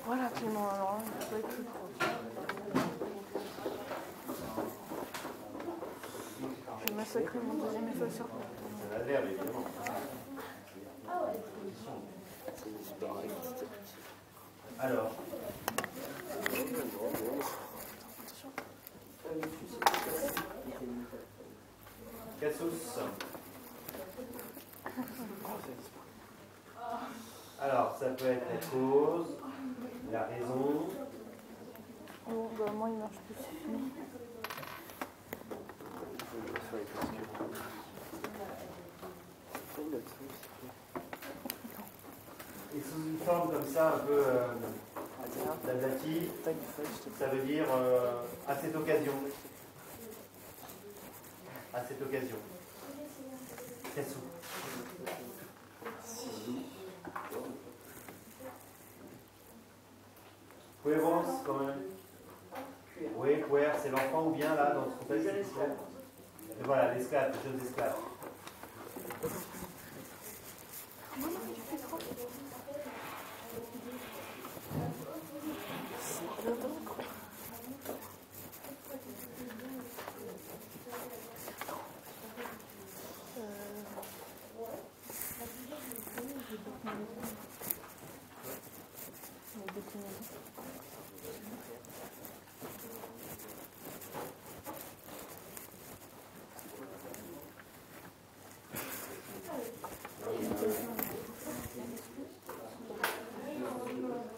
Voilà, Clément, alors là, il faut être plus proche. Je vais massacrer mon deuxième effaceur. Ça va l'air, évidemment. Alors. Cassus. Alors, ça peut être la cause, la raison. Oh, bah moi il marche plus, c'est fini. Et sous une forme comme ça, un peu l'ablative, ça veut dire à cette occasion. À cette occasion. Cassou. Puérance, quand même. Oui, puer, c'est l'enfant ou bien là, dans ce contexte. Et voilà, l'esclave, les jeunes esclaves.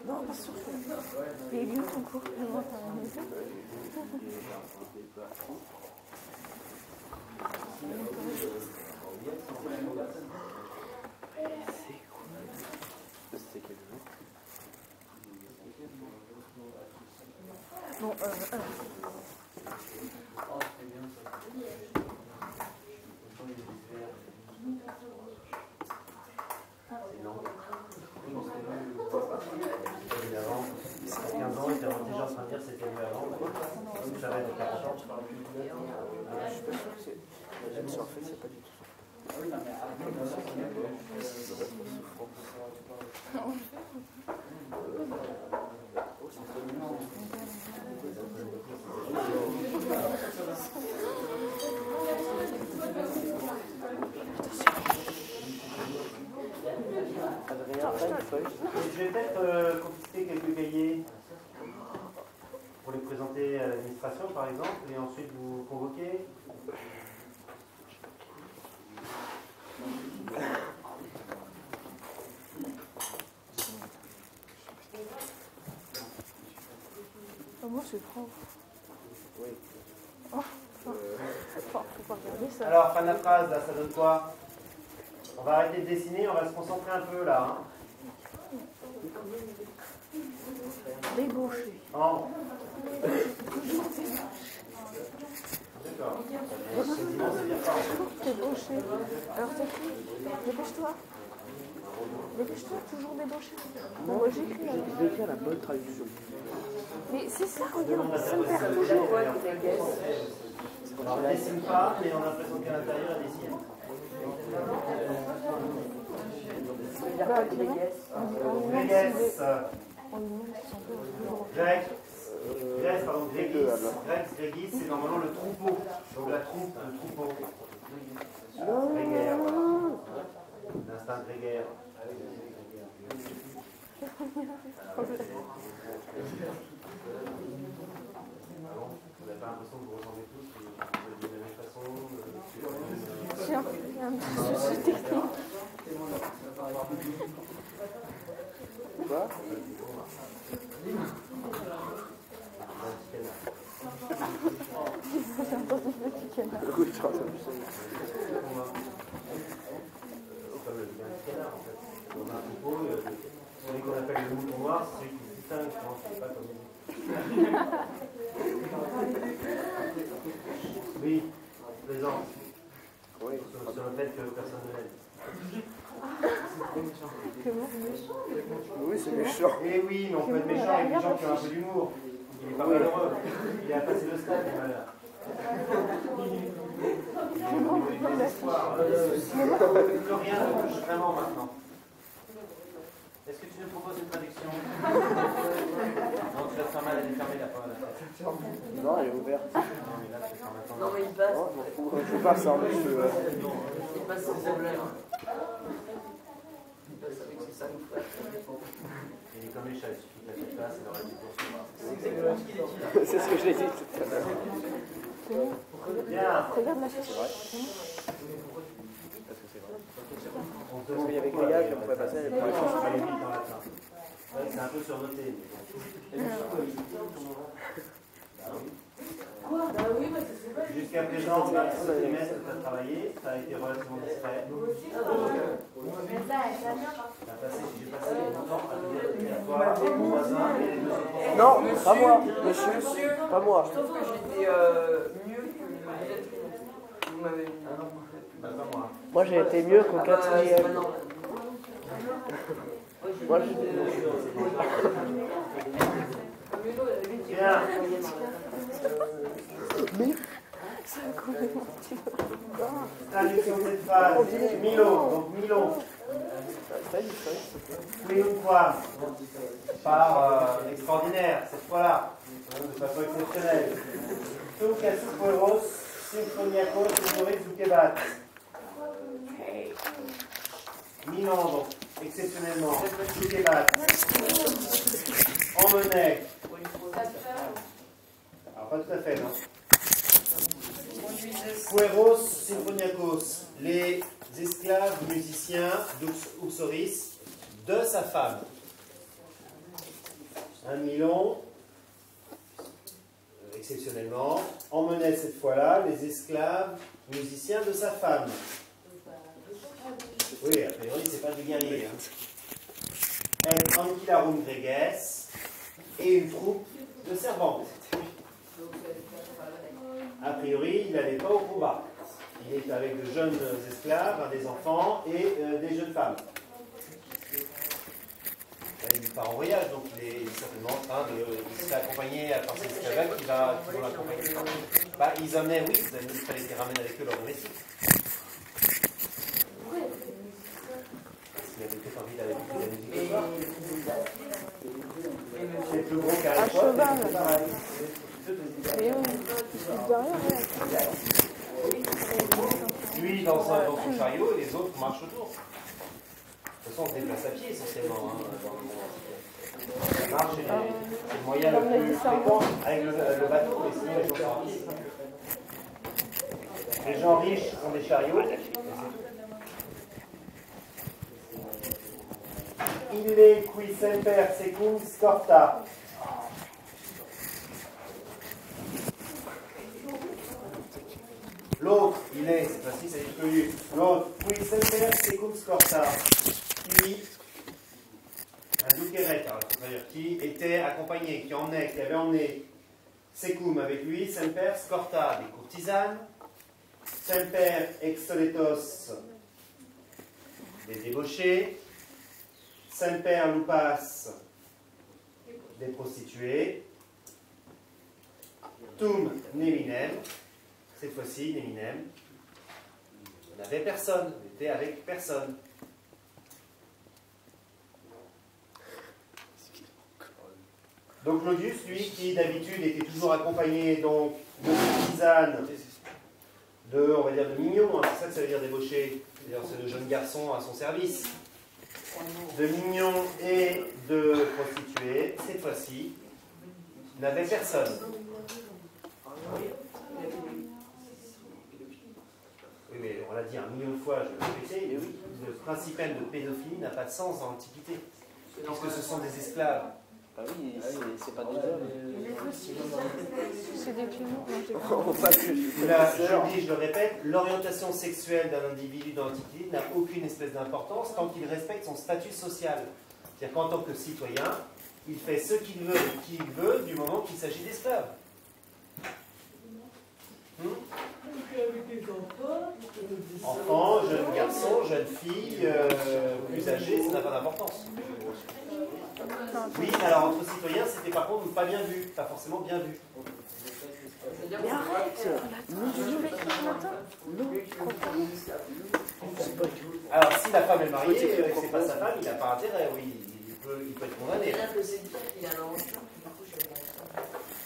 Non, pas sûr. Il est où ton cours? Moi, t'as un maison. C'était quel jour? Bon, alors. En fait, c'est pas du tout. Ah oui, non, mais après, comme ça, c'est Je vais peut-être confisquer quelques cahiers pour les présenter à l'administration, par exemple, et ensuite vous convoquer. Moi, c'est propre. Oui. Oh, faut pas regarder ça. Alors, fin de la phrase, là, ça donne quoi? On va arrêter de dessiner, on va se concentrer un peu là. Hein. Débauché. En. D'accord. Quasiment, c'est bien ça. Débauché. Alors, c'est qui? Dépêche-toi. Dépêche-toi, toujours débauché. Bon, moi, j'écris là. J'ai écrit la bonne traduction. Mais c'est ça, regarde, ça me perd toujours. Alors, on ne dessine pas, mais on a l'impression qu'à l'intérieur, elle dessine. Gréguès. Gréguis, c'est normalement le troupeau. Donc la troupe, le troupeau. Grégaire, voilà. L'instinct grégaire. Vous n'avez pas l'impression que vous ressemblez tous de la même façon Tiens, il y a un petit souci technique. Quoi? J'ai entendu le petit canard. Oui, je crois que comme le canard en fait. On a un troupeau, celui qu'on appelle le mouton noir, c'est celui qui se distingue, je pense, c'est pas comme lui. Oui, plaisant. oui. Sur le fait que personne ne l'aime. Oui, c'est méchant. Eh oui, mais on peut être méchant avec des gens qui ont un peu d'humour. Il n'est pas malheureux. Il a passé le stade du malheur. Plus rien ne touche vraiment maintenant. Est-ce que tu nous proposes une traduction? Non, tu vas te faire mal, elle est fermée la porte. Non, elle est ouverte. Non, mais là, tu fais maintenant. Non, mais il passe. Non, je m'en fous. Je veux pas ça, monsieur. Il passe sans problème. Il passe avec ses 5 frères. Il est comme les chats, il suffit de la faire place et leur dit pour C'est exactement ce qu'il est dit là. C'est ce que j'ai dit tout à l'heure. Bien. Regarde la fiche. Parce que c'est vrai. On se Parce demande qu'il y avait pourquoi, Grégage, on pouvait passer, elle pourquoi pouvait on change changer. pas les villes dans la fin. C'est vrai que c'est un peu surnoté. Mais bon. Bah oui, moi je sais pas. Jusqu'à présent, ce trimestre, tu as travaillé, ça a été relativement discret. Tu as passé, j'ai passé mon temps à te dire à toi, mon voisin et les deux autres. Non, pas moi, monsieur. Monsieur, Pas moi. je trouve que j'étais mieux que l'être humain. Vous m'avez mis. Bah, pas moi. Moi, j'ai été mieux qu'au quatrième. Non. Moi, j'ai Bien. Ça a coulé mon petit peu. Traduction de cette phrase. Milo. Donc Milo. Oui, une fois. Par extraordinaire, cette fois-là. De façon exceptionnelle. Tout Kasukoros, Symphoniakos, Umoris, Zukebat. Milan, donc, exceptionnellement. Zukebat. Emmenait. Alors, pas tout à fait, non. Pueros Symphoniakos, les esclaves musiciens d'Uxoris de sa femme. Un Milon, exceptionnellement, emmenait cette fois-là les esclaves musiciens de sa femme. Oui, a priori, c'est pas du guerrier. Et Anquilarum Gréguès et une troupe de servantes. A priori, il n'allait pas au combat. Il est avec de jeunes esclaves, des enfants et des jeunes femmes. il part en voyage, donc il est certainement en train de se faire accompagner par ses esclaves qui vont l'accompagner. Bah, ils amenaient, oui, il fallait qu'ils ramènent avec eux leur domestique. Il avait peut-être envie d'aller écouter la musique ce soir. C'est plus gros qu'à l'époque. cheval. C'est pareil. Et derrière, Lui dans son chariot et les autres marchent autour. De toute façon, on se déplace à pied essentiellement dans le monde. La marche c'est le moyen le plus fréquent avec le bateau, mais sinon les gens sont rapides. Les gens riches ont des chariots. Ille qui semper secum scorta. L'autre, il est, cette fois-ci, c'est connu. L'autre, qui semper secum scorta. Qui, un duqueret, c'est-à-dire qui était accompagné, qui avait emmené secum avec lui, semper scorta, des courtisanes, semper extoletos, des débauchés, semper lupas, des prostituées, tum neminem, cette fois-ci neminem, on n'avait personne, on était avec personne. Donc Claudius, lui, qui d'habitude était toujours accompagné donc de courtisanes, on va dire de mignons, hein, c'est ça que ça veut dire débauché, c'est de jeunes garçons à son service, de mignons et de prostituées, cette fois-ci, n'avait personne. Oui, mais on l'a dit 1 million de fois, je vais le répéter, mais oui, le principe même de pédophilie n'a pas de sens dans l'Antiquité, puisque ce sont des esclaves. Ah oui, c'est pas des hommes. c'est des cléments. Là, je dis, je le répète, l'orientation sexuelle d'un individu dans l'Antiquité n'a aucune espèce d'importance tant qu'il respecte son statut social. C'est-à-dire qu'en tant que citoyen, il fait ce qu'il veut et qui il veut du moment qu'il s'agit d'esclaves. Enfants, jeunes garçons, jeunes filles, plus âgés, ça n'a pas d'importance. Oui, alors entre citoyens, c'était par contre pas bien vu, pas forcément bien vu. Mais arrête. Je vais écrire ce matin. Alors si la femme est mariée, et que c'est pas sa femme, il n'a pas intérêt, oui, il peut être condamné.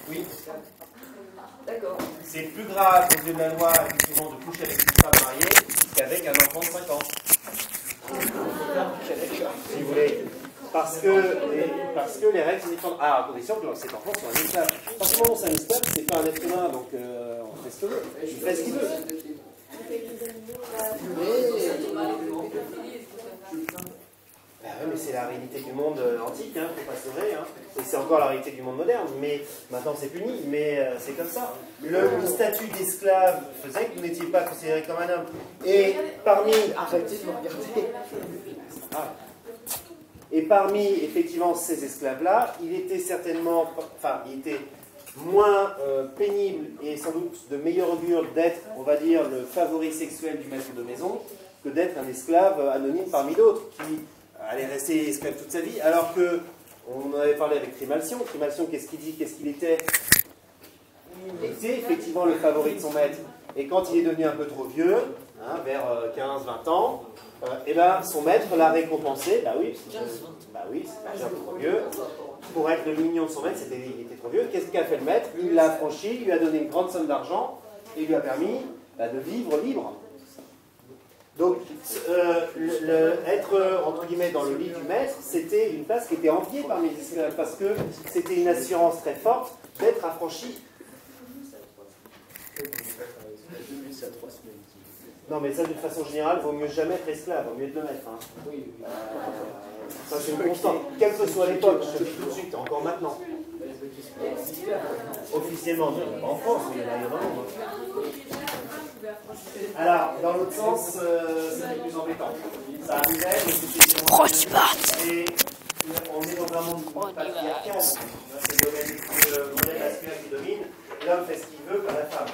Oui. D'accord. C'est plus grave aux yeux de la loi, effectivement, de coucher avec une femme mariée qu'avec un enfant de 5 ans. Si vous voulez. Parce que les règles sont différentes. Ah, à condition que cet enfant soit un esclave. Parce que c'est un esclave, c'est pas un être humain, donc on fait ce qu'il veut. Il fait ce qu'il veut. Ben oui, mais c'est la réalité du monde antique, hein, faut pas se leurrer, hein. Et c'est encore la réalité du monde moderne, mais maintenant c'est puni, mais c'est comme ça. Le statut d'esclave faisait que vous n'étiez pas considéré comme un homme. Et parmi... Arrêtez de me regarder. Ah. Et parmi, effectivement, ces esclaves-là, il était certainement... Enfin, il était moins pénible et sans doute de meilleur augure d'être, on va dire, le favori sexuel du maître de maison que d'être un esclave anonyme parmi d'autres qui allait rester esclave toute sa vie, alors que, on en avait parlé avec Trimalcion. Trimalcion, qu'est-ce qu'il dit, qu'est-ce qu'il était? Il était effectivement le favori de son maître. Et quand il est devenu un peu trop vieux, hein, vers 15-20 ans, et ben, son maître l'a récompensé. Bah oui, c'est déjà un peu trop vieux. Pour être le mignon de son maître, il était trop vieux. Qu'est-ce qu'a fait le maître? Il l'a affranchi, lui a donné une grande somme d'argent et lui a permis de vivre libre. Donc, être, entre guillemets, dans le lit du maître, c'était une place qui était enviée par les esclaves, parce que c'était une assurance très forte d'être affranchi. Non, mais ça, d'une façon générale, il vaut mieux jamais être esclave, il vaut mieux être le maître. Hein. Ça, c'est une constante. Quelle que soit l'époque, je te dis tout de suite, encore maintenant. Officiellement, en France, il y en a dans le monde. Alors, dans l'autre sens, c'est plus embêtant. Ça arrivait, mais c'était... Et on est dans un monde patriarcal. C'est le modèle masculin qui domine. L'homme fait ce qu'il veut, pas la femme.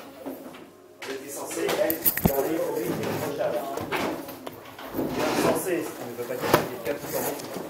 Elle était censée être garder pour lui irréprochable. Censé, ce qui ne veut pas dire qu'il y a 4 ans.